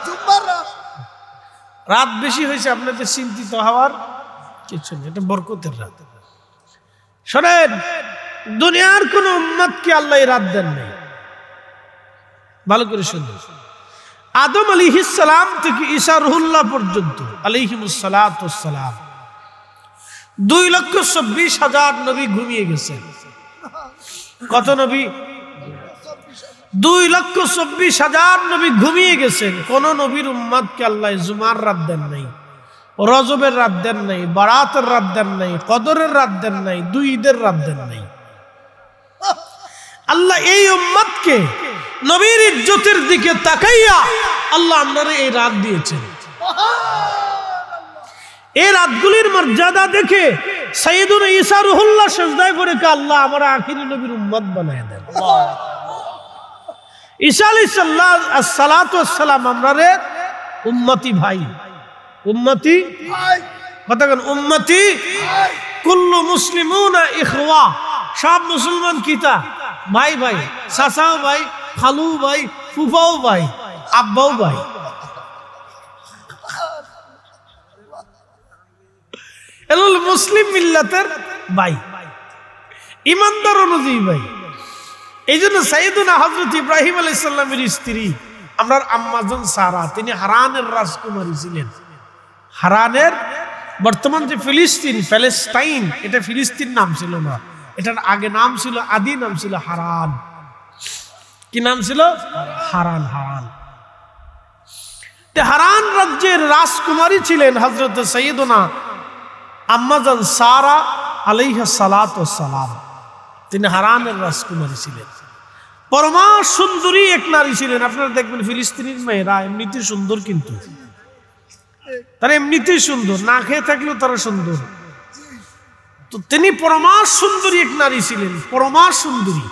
জুম্মার রাত। রাত বেশি হয়েছে আপনাদের চিন্তিত হওয়ার কিছু নেই, এটা বরকতের রাত। শোনেন, দুনিয়ার কোন উম্মতকে আল্লাহ এই রাত দেন নাই। ভালো করে শুনুন, আদম আলাইহিস সালাম থেকে ঈসা রুহুল্লাহ পর্যন্ত আলাইহিমুস সালাতু ওয়াস সালাম 2,24,000 নবী ঘুমিয়ে গেছেন। কত নবী? 2,24,000 নবী ঘুমিয়ে গেছেন। কোন নবীর উম্মতকে আল্লাহ জুমার রাত দেন নাই, রজবের রাত দেন নাই, বারাতের রাত দেন নাই, কদরের রাত দেন নাই, দুই ঈদের রাত দেন নাই। আল্লাহ এই উম্মতকে নবীর ইজ্জতের দিকে তাকাইয়া আল্লাহ আপনারে এই রাত দিয়েছেন। এই রাতগুলির মর্যাদা দেখে সাইয়েদুনা ঈসা রুহুল্লাহ সিজদায় পড়ে কে আল্লাহ আমার আখিরি নবীর উম্মত বানায় দেন। ঈসা আলাইহিস সালাতু ওয়াস সালাম আমরারে উম্মতি ভাই, উম্মতি কথা বলেন, উম্মতি কুল্লু মুসলিমুনা ইখওয়া, সব মুসলমান কিতা ভাই ভাই, চাচাও ভাই, খালু ভাই, ফুফাও ভাই, আব্বাও ভাই। এগুলো মুসলিম মিল্লাতের ভাই, ইমানদার অনুযায়ী ভাই। এই জন্য সাইয়েদুনা হযরত ইব্রাহিম আলাইহিস সালামের স্ত্রী আমরার আম্মাজান সারা, তিনি হারানের রাজকুমারী ছিলেন। হারানের বর্তমান যে ফিলিস্তিন, প্যালেস্টাইন, এটা ফিলিস্তিন নাম ছিল না, এটার আগে নাম ছিল, আদি নাম ছিল হারান। কি নাম ছিল? হারান। হারান হারান রাজ্যের রাজকুমারী ছিলেন হযরত সাইয়েদুনা আম্মাজান সারা আলাইহিস সালাতু ওয়াস সালাম। তিনি হারানের রাজকুমারী ছিলেন, পরমা সুন্দরী এক নারী ছিলেন। আপনারা দেখবেন ফিলিস্তিনের মেয়েরা এমনিতেই সুন্দর, কিন্তু তারা এমনিতেই সুন্দর, না খেয়ে থাকলেও তারা সুন্দর। তো তিনি পরমা সুন্দরী এক নারী ছিলেন, পরমা সুন্দরী,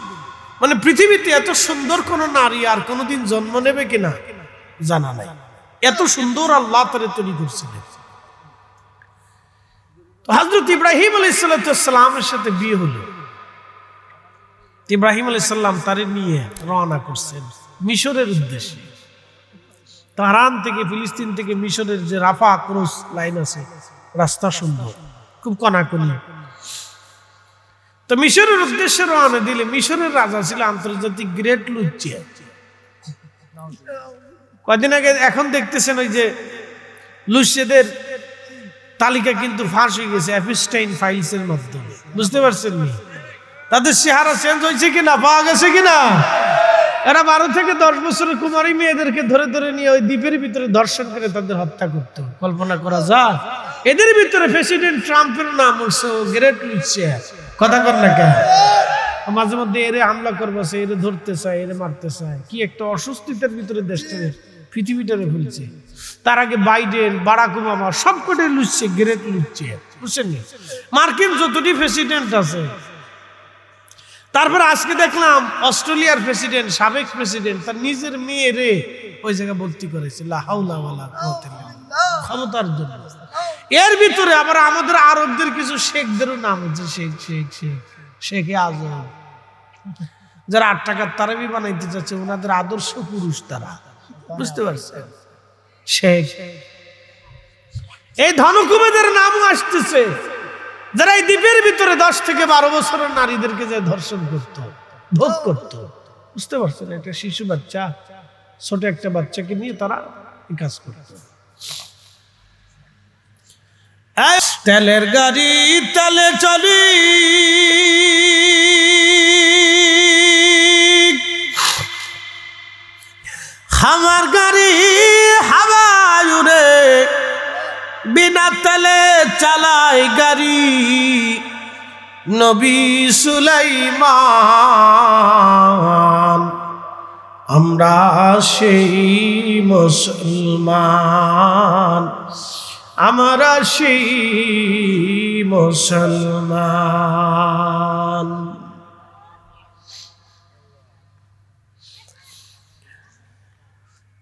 মানে পৃথিবীতে এত সুন্দর কোন নারী আর কোনদিন জন্ম নেবে কিনা জানা নাই, এত সুন্দর আল্লাহ তারে তৈরি করছিলেন। তো হযরত ইব্রাহিম আলাইহিস সালামের সাথে বিয়ে হলো। ইব্রাহিম আলাইহিস সালাম তারে নিয়ে রওনা করছেন মিশরের উদ্দেশ্যে। হারান থেকে, ফিলিস্তিন থেকে মিশরের যে রাফা ক্রস লাইন আছে, রাস্তা সুন্দর, খুব কনাকনি। তো মিশরের উদ্দেশ্যে রওনা দিলে, মিশরের রাজা ছিল আন্তর্জাতিক গ্রেট লুচ্চিয়া। কয়দিন আগে, এখন দেখতেছেন ওই যে লুচ্চেদের তালিকা কিন্তু ফাঁস হয়ে গেছে এপিস্টাইন ফাইলসের মাধ্যমে, বুঝতে পারছেন নি? তাদের চেহারা চেঞ্জ হয়েছে কিনা, পাওয়া গেছে কিনা। এরা 12 থেকে 10 বছরের কুমারী মেয়েদেরকে ধরে ধরে নিয়ে ওই দ্বীপের ভিতরে ধর্ষণ করে তাদের হত্যা করতো। কল্পনা করা যায়? এদের ভিতরে প্রেসিডেন্ট ট্রাম্পের নাম হচ্ছে গ্রেট লুচ্চিয়া। কথা বল না কেন? মাঝে মধ্যে এরে হামলা করবো, এরে ধরতে চায়, এরে মারতে চায়। কি একটা অস্বস্তিতার ভিতরে দেশটারে, পৃথিবীটারে ফেলছে। তার আগে বাইডেন, বারাক ওবামা সবকটা লুচ্ছে, গ্রেট লুচ্চিয়া, বুঝছেন? মার্কিন যতটি প্রেসিডেন্ট আছে, তারপর আজকে দেখলাম অস্ট্রেলিয়ার প্রেসিডেন্ট, সাবেক প্রেসিডেন্ট, তার নিজের মেয়েরে ওই জায়গায় ভর্তি করেছে, লা হাওলা ওয়ালা কুওয়াতা ইল্লা বিল্লাহ, ক্ষমতার জন্য। এর ভিতরে আবার আমাদের আরবদের কিছু শেখদেরও নাম হচ্ছে শেখ শেখ শেখ শেখে আজম, যারা 8 টাকার তারাবি বানাইতে চাচ্ছে, ওনাদের আদর্শ পুরুষ তারা, বুঝতে পারছেন? শেখ। এই ধনকুবেদের নামও আসতেছে, যারা এই দ্বীপের ভিতরে 10 থেকে 12 বছরের নারীদেরকে যে ধর্ষণ করত, ভোগ করত, বুঝতে পারছেন? একটা শিশু বাচ্চা, ছোট একটা বাচ্চাকে নিয়ে তারা এই কাজ করত। তেলের গাড়ি তেলে চলি, আমার গাড়ি হাওয়ায় উড়ে, বিনা তেলে চালাই গাড়ি নবী সুলাইমান। আমরা সেই মুসলমান, আমরা সেই মুসলমান।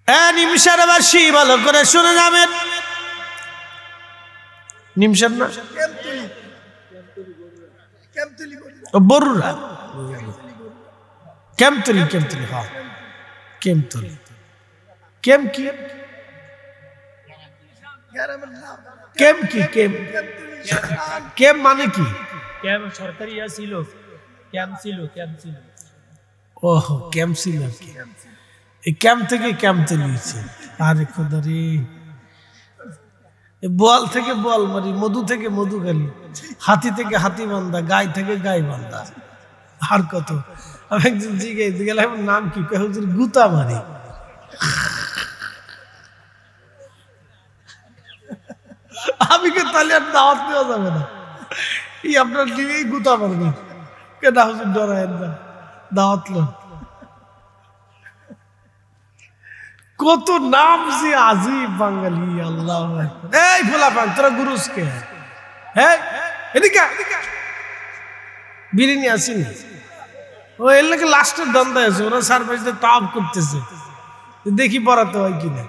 নিমসার বাসী ভালো করে শুনে যাবেন। নিমসার না বরুরা, কেমতলি, কেমতলি, হ্যাঁ কেমতলি। কেম কি? কেম কি? কেম কেম মানে কি? ক্যাম্প সরকারি ছিল, ক্যাম্প ছিল। ওহ ক্যাম্প ছিল আর কি। এই ক্যাম্প থেকে ক্যাম্প তলিয়েছে। আরে খোদারে, বল থেকে বল মারি, মধু থেকে মধু খালি, হাতি থেকে হাতি বান্ধা, গাই থেকে গাই বান্ধা, আর কত। আমি একজন জিজ্ঞেস গেলাম নাম কি, হুজুর গুতা মারি। আমি কে তাহলে আর দাওয়াত দেওয়া যাবে না, এই আপনার দিনেই গুতা মারবেন কেন? হুজুর ডরায়েন না, দাওয়াত লোক। কত নাম যে আজিব বাঙালি, আল্লাহ। এই ফোলা পান তোরা গুরুসকে, হ্যাঁ এদিকে বিরিয়ানি আসেনি, ও এর লাগে লাস্টের দ্বন্দ্ব আছে, ওরা সারপ্রাইজে তাপ করতেছে, দেখি পড়াতে হয় কিনা।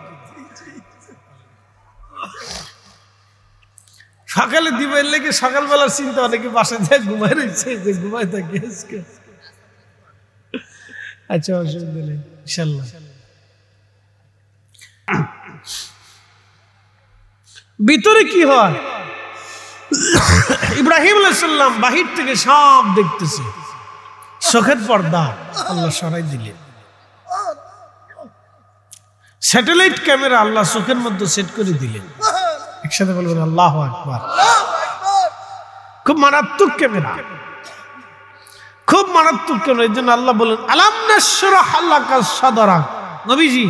সকালে দিবের লেগে সকালবেলার চিন্তা, অনেকে বাসায় যায় ঘুমাই রয়েছে, যে ঘুমাই থাকে। আচ্ছা অসুবিধা নেই ইনশাল্লাহ। ভিতরে কি হয়? ইব্রাহিম আলাইহিস সালাম বাহির থেকে সব দেখতেছে, চোখের পর্দা আল্লাহ সরাই দিলেন। স্যাটেলাইট ক্যামেরা আল্লাহ চোখের মধ্যে সেট করে দিলেন। একসাথে বলবেন আল্লাহু আকবার। খুব মারাত্মক ক্যামেরা, খুব মারাত্মক ক্যামেরা। এই জন্য আল্লাহ বলেন আলাম নাশরাহ লাকা সাদরাক, নবীজি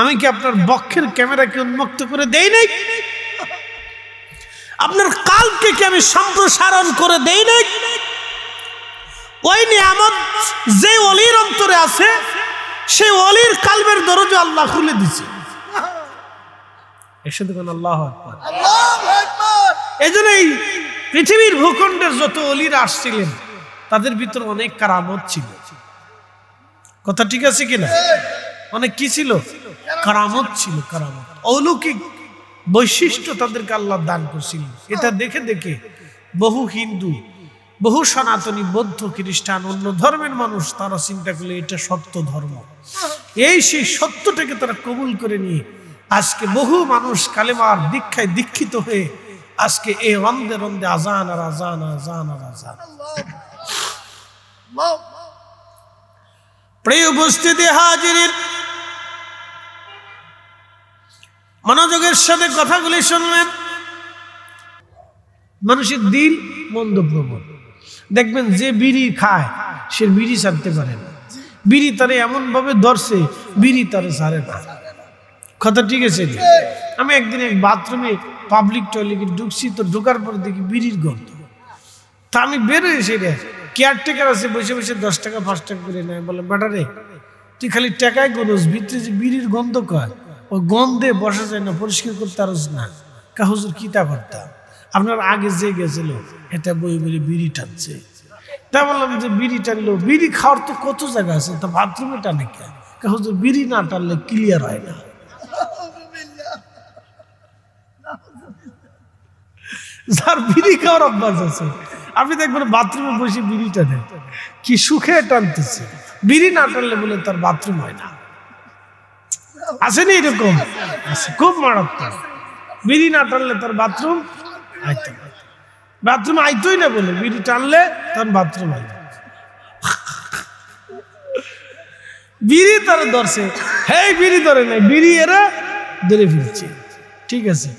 আমি কি আপনার বক্ষের ক্যামেরাকে উন্মুক্ত করে দেই নাই? আপনার কালকে কি আমি সম্প্রসারণ করে দেই নাই? ওই নিয়ামত যে ওলির অন্তরে আছে, সেই ওলির কালবের দরজা আল্লাহ খুলে দিছে। একসাথে কোন আল্লাহু আকবার। এই জন্য এই পৃথিবীর ভূখণ্ডের যত ওলিরা আসছিলেন, তাদের ভিতরে অনেক কারামত ছিল। কথা ঠিক আছে কিনা? অনেক কি ছিল? কারামত ছিল, কারামত, অলৌকিক বৈশিষ্ট্য তাদেরকে আল্লাহ দান করছিল। এটা দেখে দেখে বহু হিন্দু, বহু সনাতনী, বৌদ্ধ, খ্রিস্টান, অন্য ধর্মের মানুষ তারা চিন্তা করলে এটা সত্য ধর্ম। এই সেই সত্যটাকে তারা কবুল করে নিয়ে আজকে বহু মানুষ কালেমার দীক্ষায় দীক্ষিত হয়ে আজকে এই রন্দে রন্দে আজান আর আজান, আজান আর আজান। প্রিয় উপস্থিতি হাজিরিন, মনোযোগের সাথে কথাগুলি শুনলেন। মানুষের দিল মন্দ প্রবণ। দেখবেন যে বিড়ি খায় সে বিড়ি ছাড়তে পারে না, বিড়ি তারে এমন ভাবে ধরছে, বিড়ি তারে ছাড়ে না। কথা ঠিক আছে? আমি একদিন এক বাথরুমে পাবলিক টয়লেটে ঢুকছি, তো ঢোকার পর দেখি বিড়ির গন্ধ। তা আমি বেরোয় সেটা কেয়ারটেকার আছে বসে বসে 10 টাকা 5 টাকা করে নেয়। বলে বেটারে তুই খালি টাকায় গনোস, ভিতরে যে বিড়ির গন্ধ কয়, ওই গন্ধে বসা যায় না, পরিষ্কার করতে পারস না। হুজুর কি তা করতাম, আপনার আগে যে গেছিল এটা বই বলে বিড়ি টানছে। তা বললাম যে বিড়ি টানলো, বিড়ি খাওয়ার তো কত জায়গা আছে, তা বাথরুমে টানে কে? হুজুর বিড়ি না টানলে ক্লিয়ার হয় না। যার বিড়ি খাওয়ার অভ্যাস আছে, আপনি দেখবেন বাথরুমে বসে বিড়ি টানে, কি সুখে টানতেছে। বিড়ি না টানলে বলে তার বাথরুম হয় না। আসেনি এরকম? খুব মারাত্মক। বিড়ি না টানলে তার বাথরুম আইতো, বাথরুম আইতোই না বলে বিড়ি টানলে তার বাথরুম আইতো। বিড়ি তারা ধরছে, হ্যাঁ বিড়ি ধরে নাই, বিড়ি এরা ধরে ফিরছে। ঠিক আছে,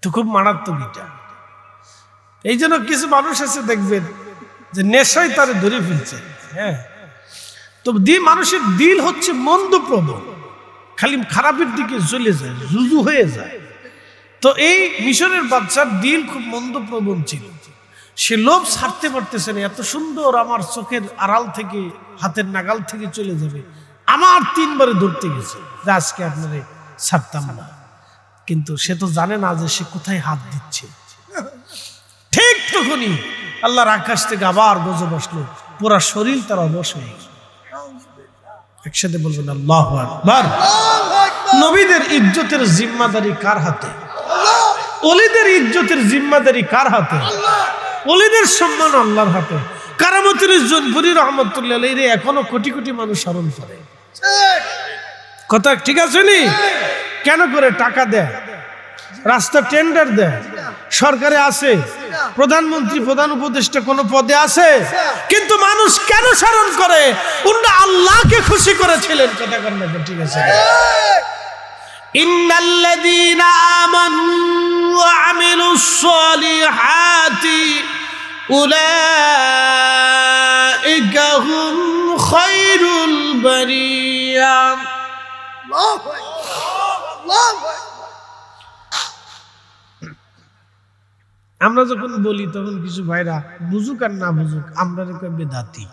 তো খুব মারাত্মক এটা। এই জন্য কিছু মানুষ আছে দেখবেন যে নেশায় তারা ধরে ফেলছে। হ্যাঁ, তো মানুষের দিল হচ্ছে মন্দ প্রবণ, খালি খারাপের দিকে চলে যায়, রুজু হয়ে যায়। তো এই মিশরের বাচ্চার দিল খুব মন্দ প্রবণ ছিল। সে লোভ ছাড়তে পারতেছে না, এত সুন্দর আমার চোখের আড়াল থেকে, হাতের নাগাল থেকে চলে যাবে। আমার 3 বারে ধরতে গেছে যে আজকে আপনারে ছাড়তাম না, কিন্তু সে তো জানে না যে সে কোথায় হাত দিচ্ছে। ঠিক তখনই আল্লাহর আকাশ থেকে আবার গজব বসলো, পুরা শরীর তার অবশ হয়ে গেল। একসাথে বলবেন আল্লাহু আকবার। নবীদের ইজ্জতের জিম্মাদারি কার হাতে? ওলিদের ইজ্জতের জিম্মাদারি কার হাতে? ওলিদের সম্মান আল্লাহর হাতে। কারামতুল জোনপুরি রহমতুল্লাহ আলাইহি এখনো কোটি কোটি মানুষ স্মরণ করে। কথা ঠিক আছে নি? কেন করে? টাকা দেয়, রাস্তা টেন্ডার দেয়, সরকারে আছে, প্রধানমন্ত্রী প্রধান উপদেষ্টা কোন পদে আছে, কিন্তু মানুষ কেন স্মরণ করে? উনি আল্লাহকে খুশি করেছিলেন। কথা কর না? ঠিক আছে। ইন্নাল্লাযীনা আমানু ওয়া আমিলুস সালিহাতি উলাইকা হুম খায়রুল বারিয়া। আমরা যখন বলি তখন কিছু ভাইরা বুঝুক আর না বুঝুক আমরা বেদাতি,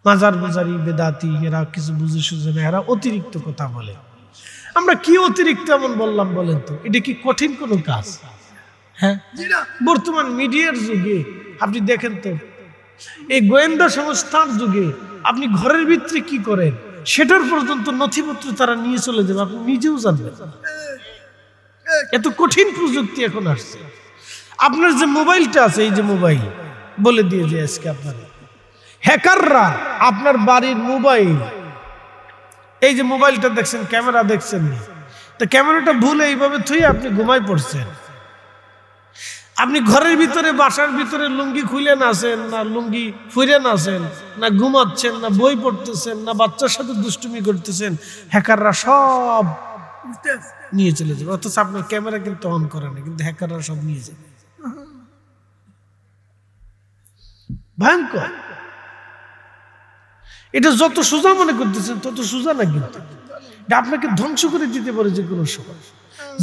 মাজার বাজারি বেদাতি, এরা কিছু বুঝে সুঝে না, এরা অতিরিক্ত কথা বলে। আমরা কি অতিরিক্ত এমন বললাম বলেন তো? এটা কি কঠিন কোনো কাজ? হ্যাঁ, বর্তমান মিডিয়ার যুগে আপনি দেখেন তো, এই গোয়েন্দা সংস্থার যুগে আপনি ঘরের ভিতরে কি করেন সেটার পর্যন্ত নথিপত্র তারা নিয়ে চলে যাবে, আপনি নিজেও জানবেন। এত কঠিন প্রযুক্তি এখন আসছে। আপনার যে মোবাইলটা আছে, এই যে মোবাইল বলে দিয়ে যে আজকে আপনার হ্যাকাররা আপনার বাড়ির মোবাইল, এই যে মোবাইলটা দেখছেন, ক্যামেরা দেখছেন, তো ক্যামেরাটা ভুলে এইভাবে থুয়ে আপনি ঘুমায় পড়ছেন। আপনি ঘরের ভিতরে বাসার ভিতরে লুঙ্গি খুলে নাচেন, না লুঙ্গি ফুইরে নাচেন, না ঘুমাচ্ছেন, না বই পড়তেছেন, না বাচ্চার সাথে দুষ্টুমি করতেছেন, হ্যাকাররা সব নিয়ে চলে যাবে। অথচ আপনার ক্যামেরা কিন্তু অন করে না, কিন্তু হ্যাকাররা সব নিয়ে যাবে। ভয়ঙ্কর। এটা যত সোজা মনে করতেছেন তত সোজা না, কিন্তু এটা আপনাকে ধ্বংস করে দিতে পারে যে কোনো সময়।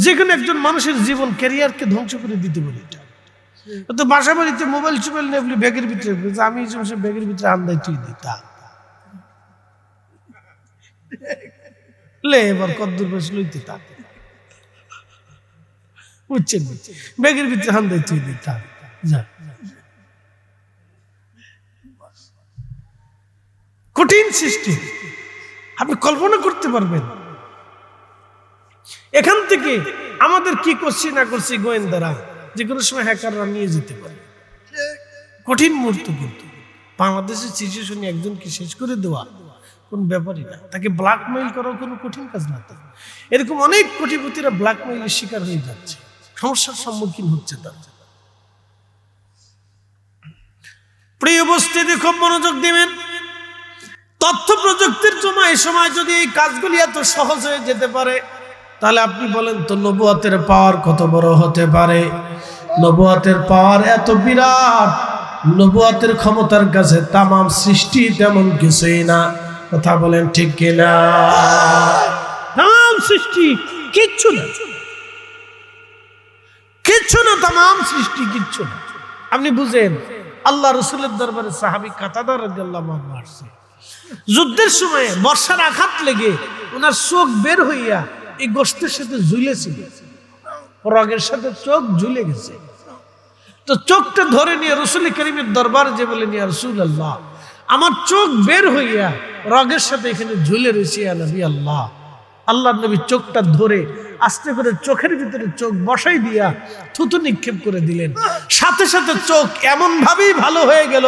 যে কোনো একজন মানুষের জীবন ক্যারিয়ারকে ধ্বংস করে দিতে পারে এটা। তো বাসা বাড়িতে মোবাইল চোবাইল নেবলি ব্যাগের ভিতরে, আমি ব্যাগের ভিতরে আন্দাই তুই দিতা লে এবার কদ্দুর বেশ লইতে তা বুঝছেন, ব্যাগের ভিতরে আন্দাই তুই দিতা যা। কঠিন সৃষ্টি, আপনি কল্পনা করতে পারবেন। এখান থেকে আমাদের কি করছি না করছি গোয়েন্দারা যে কোনো সময় হ্যাকাররা নিয়ে যেতে পারে। কঠিন মুহূর্ত, কিন্তু বাংলাদেশের সিচুয়েশনে একজনকে শেষ করে দেওয়া কোন ব্যাপারই না, তাকে ব্ল্যাকমেইল করাও কোনো কঠিন কাজ না। এরকম অনেক কোটিপতিরা ব্ল্যাকমেইলের শিকার হয়ে যাচ্ছে, সমস্যার সম্মুখীন হচ্ছে তারা। প্রিয় উপস্থিতি, খুব মনোযোগ দিবেন। তথ্য প্রযুক্তির এই সময় যদি এই কাজগুলি এত সহজ হয়ে যেতে পারে, তাহলে আপনি বলেন তো নবুয়তের পাওয়ার কত বড় হতে পারে। নবুয়তের পাওয়ার এত বিরাট, নবুয়তের ক্ষমতার কাছে তামাম সৃষ্টি তেমন কিছুই না। কথা বলেন ঠিক কিনা? তামাম সৃষ্টি কিচ্ছু না, কিচ্ছু না, তামাম সৃষ্টি কিচ্ছু না। আপনি বুঝেন, আল্লাহ রসুলের দরবারে সাহাবী কাতাদা রাদিয়াল্লাহু আনহু আসছে। যুদ্ধের সময় বর্ষার আঘাত লেগে ওনার চোখ বের হইয়া এই গোশতের সাথে ঝুলেছিল, রগের সাথে চোখ ঝুলে গেছে। তো চোখটা ধরে নিয়ে রসুল করিমের দরবারে যে বলেন, ইয়া রাসূলুল্লাহ, আমার চোখ বের হইয়া রগের সাথে এখানে ঝুলে রয়েছে, ইয়া নবী আল্লাহ। আল্লাহর নবী চোখটা ধরে আস্তে করে চোখের ভিতরে চোখ বসাই দিয়া থুতু নিক্ষেপ করে দিলেন। সাথে সাথে চোখ এমন ভাবেই ভালো হয়ে গেল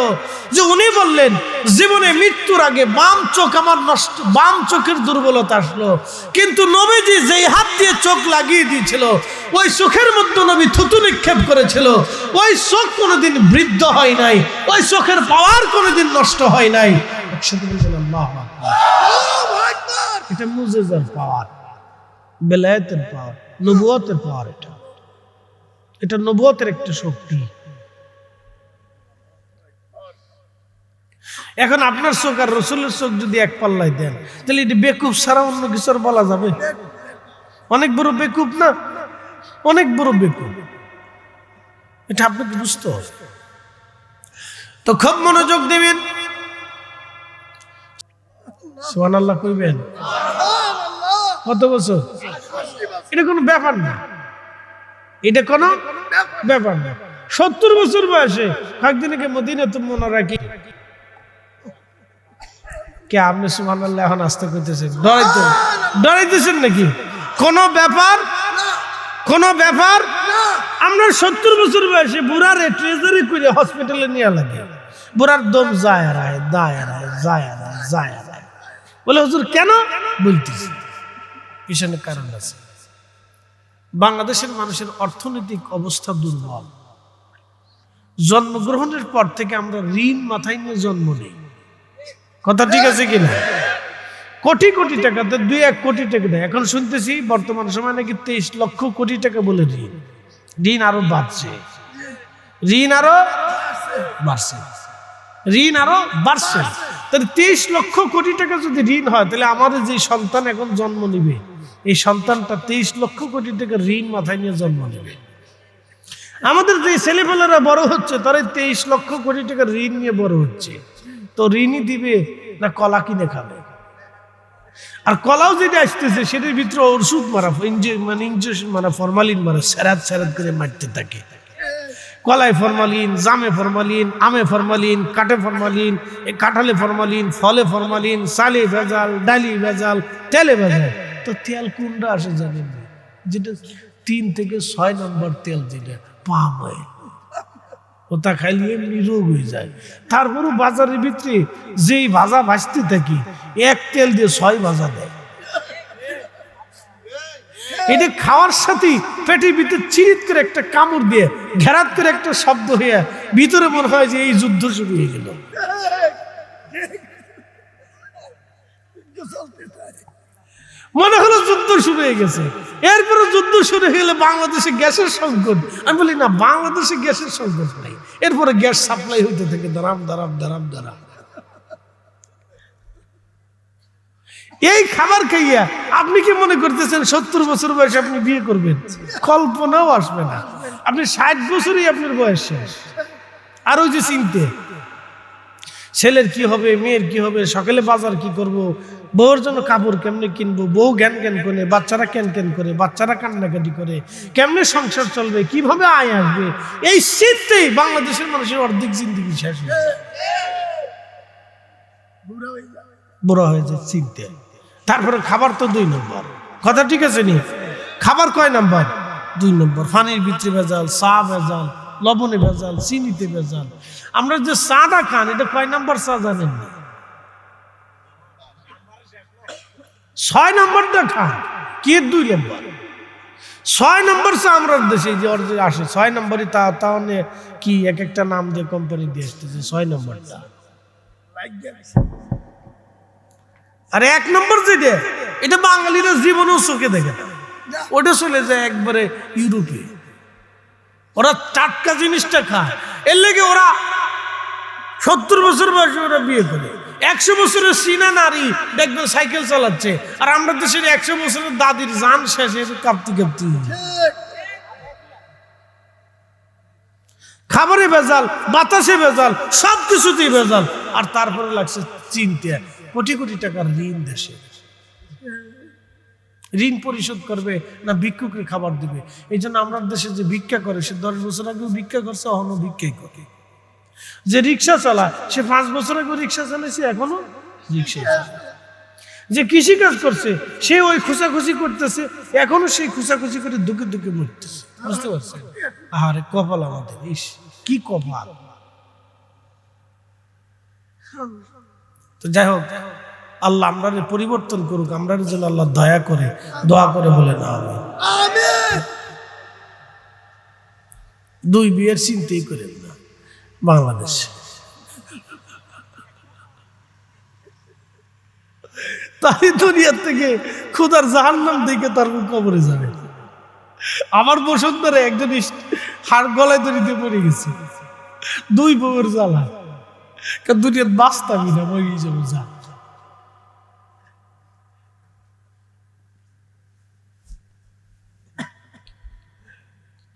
যে উনি বললেন, জীবনে মৃত্যুর আগে বাম চোখ আমার নষ্ট, বাম চোখের দুর্বলতা আসলো, কিন্তু নবীজি যেই হাত দিয়ে চোখ লাগিয়ে দিয়েছিল ওই চোখের মধ্যে নবী থুতু নিক্ষেপ করেছিল, ওই চোখ কোনোদিন বৃদ্ধ হয় নাই, ওই চোখের পাওয়ার কোনোদিন নষ্ট হয় নাই। একসাথে বলবেন আল্লাহু আকবার। এটা মুজিজার পাওয়ার, বেলায়েতের পাওয়ার, নবুয়তের পাওয়ার। এটা নবুয়তের একটা শক্তি। এখন আপনার চোখ আর রসুলের চোখ যদি এক পাল্লায় দেন, তাহলে এটি বেকুব ছাড়া অন্য কিছু আর বলা যাবে? অনেক বড় বেকুব না? অনেক বড় বেকুব। এটা আপনাকে বুঝতে হবে। তো খুব মনোযোগ দিবেন, সুবহানাল্লাহ কইবেন। কত বছর? এটা কোনো ব্যাপার না, এটা কোনো ব্যাপার না। 70 বছর বয়সে একদিনকে মদিনাতুল মুনাওয়ারা কে আপনি সুবহানাল্লাহ এখন আসতে করতেছেন? ডরাইতেছেন নাকি? কোন ব্যাপার আমরা 70 বছর বয়সে বুড়ারে ট্রেজারি করে হসপিটালে নিয়ে লাগে, বুড়ার দম যায় আর আয়, বলে হুজুর কেন? বলতেছি পিছনে কারণ আছে। বাংলাদেশের মানুষের অর্থনৈতিক অবস্থা দুর্বল। জন্মগ্রহণের পর থেকে আমরা ঋণ মাথায় নিয়ে জন্ম নেই। কথা ঠিক আছে কিনা? কোটি কোটি টাকাতে 2-1 কোটি টাকা দেয়। এখন শুনতেছি বর্তমান সময় নাকি 23 লক্ষ কোটি টাকা বলে ঋণ আরো বাড়ছে, তাহলে 23 লক্ষ কোটি টাকা যদি ঋণ হয়, তাহলে আমাদের যে সন্তান এখন জন্ম নিবে, এই সন্তানটা 23 লক্ষ কোটি টাকা ঋণ মাথায় নিয়ে জন্ম নেবে। আমাদের যে ছেলেপেলেরা বড় হচ্ছে তারা 23 লক্ষ কোটি টাকা ঋণ নিয়ে বড় হচ্ছে। তো ঋণই দিবে না কলা কিনে খাবে? আর কলাও যেটা আসতেছে সেটার ভিতরে ওষুধ মারা, ইঞ্জেকশন মারা, ফরমালিন মারা, সেরাত করে মারতে থাকে। কলায় ফরমালিন, জামে ফরমালিন, আমে ফরমালিন, কাঠে ফরমালিন, কাঁঠালে ফরমালিন, ফলে ফরমালিন, চালে ভেজাল, ডালি ভেজাল, তেলে ভেজাল। তো তেল কোনটা আসে জানেন না? যেটা 3 থেকে 6 নম্বর তেল, যেটা পাম অয়েল, ওটা খাইলে এমনি রোগ হয়ে যায়। তারপরও বাজারের ভিতরে যেই ভাজা ভাজতে থাকি, এক তেল দিয়ে 6 ভাজা দেয়। এটা খাওয়ার সাথে পেটের ভিতরে চিরিত করে একটা কামড় দিয়ে ঘেরাত করে একটা শব্দ হয়ে ভিতরে মনে হয় যে এই যুদ্ধ শুরু হয়ে গেল। মনে হলো যুদ্ধ শুরু হয়ে গেছে। এরপরে যুদ্ধ শুরু হয়ে গেলে বাংলাদেশে গ্যাসের সংকট। আমি বলি না, বাংলাদেশে গ্যাসের সংকট নাই, এরপরে গ্যাস সাপ্লাই হইতে থাকে দারাম। এই খাবার খাইয়া আপনি কি মনে করতেছেন 70 বছর বয়সে আপনি বিয়ে করবেন? কল্পনাও আসবে না। আপনি 60 বছরই আপনার বয়স শেষ। আর ওই যে চিনতে ছেলের কি হবে, মেয়ের কি হবে, সকালে বাজার কি করব, বউর জন্য কাপড় কেমনে কিনবো, বউ জ্ঞান করে, বাচ্চারা ক্যান করে, বাচ্চারা কান্নাকাটি করে, কেমনে সংসার চলবে, কিভাবে আয় আসবে, এই চিন্তেই বাংলাদেশের মানুষের অর্ধেক জিন্দেগি শেষ হয়ে যায়, বুড়া হয়ে যায় চিন্তে। তারপরে খাবার তো 2 নম্বর। কথা ঠিক আছে নি? খাবার কয় নাম্বার? 2 নম্বর। পানির ভিতরে ভেজাল, চা ভেজাল, লবণে ভেজাল, চিনিতে ভেজাল। আমরা যে চাটা খান, এটা কয় নাম্বার চা জানেন না? 6 নম্বরটা খান, কি 2 নম্বর? 6 নম্বর চা আমরা দেশে যে আসে 6 নম্বরই, তাও কি এক একটা নাম দিয়ে কোম্পানি দিয়ে আসতেছে 6 নম্বরটা। আর 1 নম্বর যেটা, এটা বাঙালিরা জীবনেও চোখে দেখে না, ওটা চলে যায় একবারে ইউরোপে। ওরা টাটকা জিনিসটা খায়, এর লেগে ওরা 70 বছর বয়সে ওরা বিয়ে করে। 100 বছরের চীনা নারী দেখবেন সাইকেল চালাচ্ছে, আর আমরা দেশের 100 বছরের দাদির জান শেষে কাঁপতে খাবারে ভেজাল, বাতাসে ভেজাল, সব কিছুতেই ভেজাল। আর তারপরে লাগছে চিনতে কোটি কোটি টাকার ঋণ। দেশে ঋণ পরিশোধ করবে না ভিক্ষুকে খাবার দিবে? এই জন্য আমরা দেশে যে ভিক্ষা করে, সে 10 বছর আগেও ভিক্ষা করছে, এখনো ভিক্ষাই করে। যে রিক্সা চালায়, সে 5 বছর আগে রিক্সা চালাইছে, এখনো রিক্সাই চালায়। যে কৃষি কাজ করছে, সে ওই খুচাখুচি করতেছে, এখনো সেই খুচাখুচি করে দুঃখে দুঃখে মরতেছে। বুঝতে পারছেন? আরে কপাল আমাদের, ইস কি কপাল। তো যাই হোক, আল্লাহ আমরা পরিবর্তন করুক, আমরা যেন আল্লাহ দয়া করে, দোয়া করে বলে না আমি 2 বিয়ের চিন্তাই করেন না বাংলাদেশ। তাই দুনিয়ার থেকে খুদার জাহান্নাম দেখে তারপর কবরে যাবে। আমার বসুন্ধরে একজন হাড় গলায় দড়িতে পড়ে গেছে, 2 বউয়ের জ্বালা। দুনিয়ার বাঁচতামই না, মরে যাবো যা।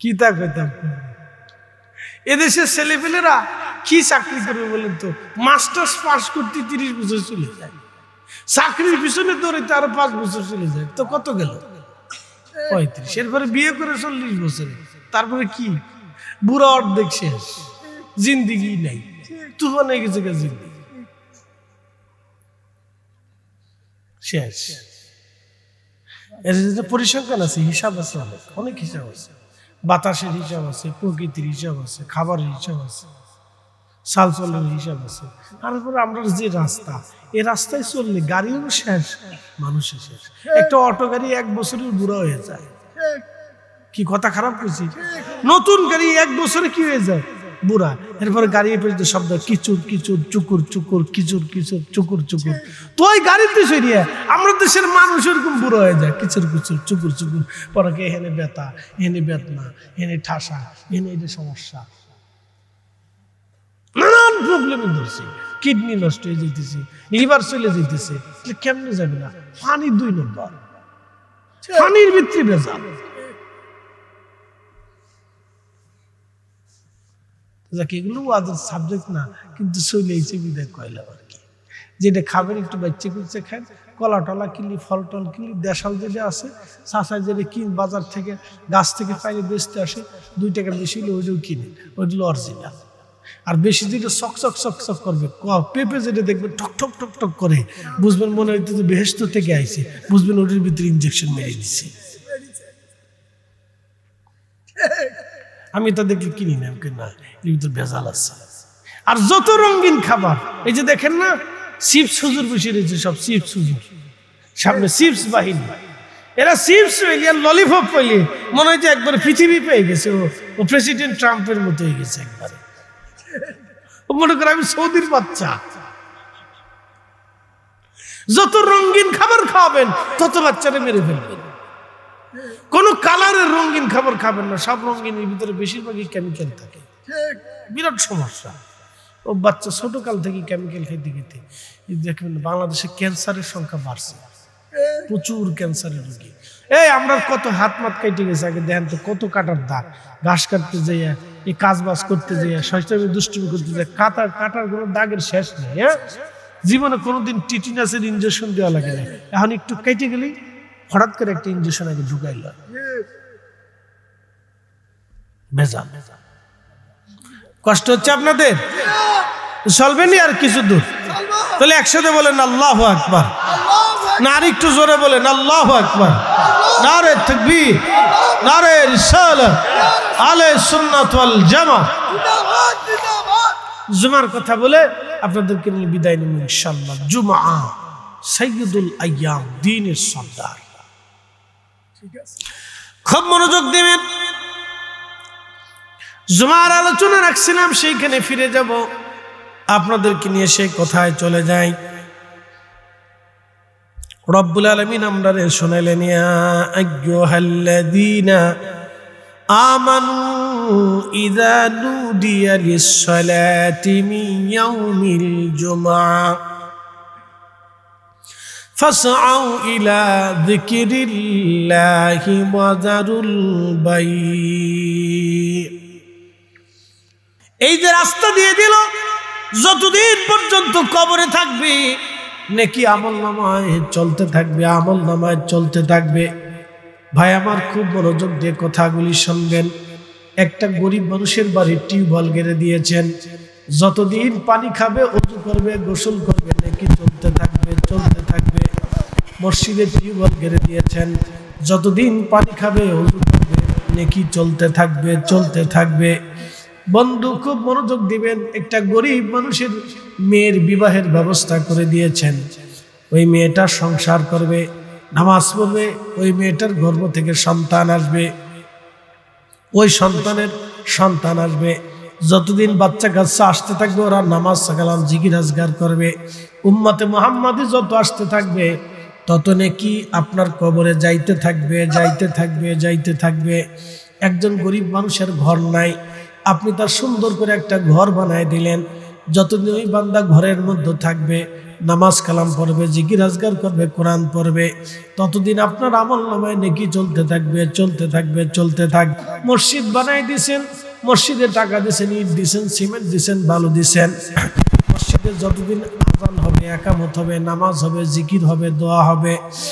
কি তা কইতাম, এদেশের ছেলেপেলেরা কি চাকরি করবে বলেন তো? মাস্টার্স পাস করতে 30 বছর চলে যায়, চাকরির পিছনে দৌড়াইতে আরো 5 বছর চলে যায়। তো কত গেল? 35। এরপরে বিয়ে করে 40 বছরে, তারপরে কি বুড়া অর্ধেক শেষ, জিন্দিগি নাই, তুফান হয়ে গেছে জিন্দিগি। শেষ। এর যে পরিসংখ্যান আছে, হিসাব আছে, অনেক হিসাব আছে। বাতাসের হিসাব আছে, প্রকৃতির হিসাব আছে, খাবারের হিসাব আছে, সালচলের হিসাব আছে। তারপরে আমরা যে রাস্তা, এই রাস্তায় চললে গাড়িও শেষ, মানুষের শেষ। একটা অটো গাড়ি 1 বছরের বুড়া হয়ে যায়। কি কথা খারাপ করছি? নতুন গাড়ি 1 বছরে কি হয়ে যায়? বুড়া। এরপরে গাড়ি পর্যন্ত শব্দ কিচুর কিচুর, চুকুর চুকুর, কিচুর কিচুর, চুকুর চুকুর। তো ওই গাড়িতে সরিয়ে আমরা দেশের মানুষ এরকম বুড়ো হয়ে যায়, কিচুর কিচুর, চুকুর চুকুর। পরে এখানে ব্যথা, এখানে বেদনা, এখানে ঠাসা, এখানে এটা সমস্যা, নানান প্রবলেমে ধরছি। কিডনি নষ্ট হয়ে যেতেছে, লিভার চলে যেতেছে। কেমনে যাবে না? পানি 2 নম্বর, পানির ভিতরে ভেজাল। এগুলো ওয়াজের সাবজেক্ট না, কিন্তু চলে এসে বিদায় কয়লাম আর কি। যেটা খাবেন একটু বাচ্চা কুচে খান, কলা টলা কিনলি, ফল টল কিনলি, দেশাল যেটা আছে চাষায় যেটা কিন বাজার থেকে, গাছ থেকে পাইলে বেচতে আসে, 2 টাকা বেশি হলে ওইটাও কিনেন, ওইগুলো অরিজিনাল। আর বেশি যেটা চকচক চকচক করবে, পেঁপে যেটা দেখবেন ঠক ঠক ঠক ঠক করে, বুঝবেন মনে হইতে যে বেহেশত থেকে আইছে, বুঝবেন ওটার ভিতরে ইঞ্জেকশন মেরে দিচ্ছে। আমি তাদেরকে কিনি না, না, এর ভিতরে ভেজাল আছে। আর যত রঙিন খাবার, এই যে দেখেন না, চিপস হুজুর বসে রয়েছে, সব চিপস হুজুর, সামনে চিপস বাহিনী। এরা চিপস পেলে, ললিপপ পেলে মনে হয় যে একবারে পৃথিবী পেয়ে গেছে, ও প্রেসিডেন্ট ট্রাম্পের মতো হয়ে গেছে একবারে। ও মনে করে আমি সৌদির বাচ্চা। যত রঙিন খাবার খাওয়াবেন তত বাচ্চারা মেরে ফেলবেন। কোন কালারের রঙিন খাবার খাবেন না, সব রঙিনের ভিতরে বেশিরভাগই কেমিক্যাল থাকে, বিরাট সমস্যা। ও বাচ্চা ছোট কাল থেকে কেমিক্যাল খেতে খেতে দেখবেন বাংলাদেশে ক্যান্সারের সংখ্যা বাড়ছে, প্রচুর ক্যান্সারের রোগী। এই আমরা কত হাত মাত কেটে গেছে, আগে দেখেন তো কত কাটার দাগ, ঘাস কাটতে যাইয়া, এই কাজ বাজ করতে যাইয়া, শয়তানি দুষ্টুমি করতে যাই, কাটার কোনো দাগের শেষ নেই। হ্যাঁ, জীবনে কোনোদিন টিটিনাসের ইনজেকশন দেওয়া লাগে না, এখন একটু কেটে গেলেই হঠাৎ করে একটা ইনজেকশন আগে ঢুকাইল, ভেজাল। কষ্ট হচ্ছে আপনাদের? চলবেনি আর কিছু দূর, তাহলে একসাথে বলেন আল্লাহু আকবার, না আর একটু জোরে বলেন আল্লাহু আকবার, নারে তাকবীর, নারে রিসালাত, আলে সুন্নাত ওয়াল জামাত। জুমার কথা বলে আপনাদেরকে নিয়ে বিদায় নেব ইনশাআল্লাহ। জুমআ সাইয়্যিদুল আইয়াম, দ্বীনের সরদার। খুব মনোযোগ দিবেন। জুমার আলোচনা রাখছিলাম, সেইখানে ফিরে যাব, আপনাদেরকে নিয়ে সেই কথায় চলে যাই। রব্বুল আলামিন আমরারে শোনাইলেন, ইয়া আইয়ুহাল্লাযীনা আমানু ইযা নুদিয়া লিস-সালাতি মিন ইয়াউমিল জুমআ ফাসআউ ইলা যিকরিল্লাহি ওয়া যারুল বাই'। এই যে রাস্তা দিয়ে দিল, যতদিন পর্যন্ত কবরে থাকবে নেকি আমলনামায় চলতে থাকবে, আমলনামায় চলতে থাকবে। ভাই আমার খুব মনোযোগ দিয়ে কথাগুলি শুনবেন। একটা গরিব মানুষের বাড়ির টিউবওয়েল গেড়ে দিয়েছেন, যতদিন পানি খাবে, ওযু করবে, গোসল করবে, নেকি চলতে থাকবে, চলতে থাকবে। মসজিদে টিউবওয়েল গেড়ে দিয়েছেন, যতদিন পানি খাবে, ওযু করবে, নেকি চলতে থাকবে, চলতে থাকবে। বন্ধু খুব মনোযোগ দিবেন, একটা গরিব মানুষের মেয়ের বিবাহের ব্যবস্থা করে দিয়েছেন। ওই মেয়েটা সংসার করবে, নামাজ পড়বে, ওই মেয়েটার গর্ভ থেকে সন্তান আসবে, ওই সন্তানের সন্তান আসবে। যতদিন বাচ্চা কাচ্চা আসতে থাকবে, ওরা নামাজ কালাম জিকির আজগার করবে। উম্মতে মুহাম্মাদি যত আসতে থাকবে, তত নাকি আপনার কবরে যাইতে থাকবে, যাইতে থাকবে, যাইতে থাকবে। একজন গরিব মানুষের ঘর নাই, আপনি তার সুন্দর করে একটা ঘর বানায় দিলেন। যতদিন ওই বান্দা ঘরের মধ্যে থাকবে, নামাজ কালাম পড়বে, জিকির আজগার করবে, কোরআন পড়বে, ততদিন আপনার আমলনামায় নেকি চলতে থাকবে, চলতে থাকবে, চলতে থাকবে। মসজিদ বানাই দিয়েছেন, মসজিদে টাকা দিয়েছেন, ইট দিয়েছেন, সিমেন্ট দিয়েছেন, বালু দিয়েছেন। মসজিদে যতদিন আযান হবে, একামত হবে, নামাজ হবে, জিকির হবে, দোয়া হবে,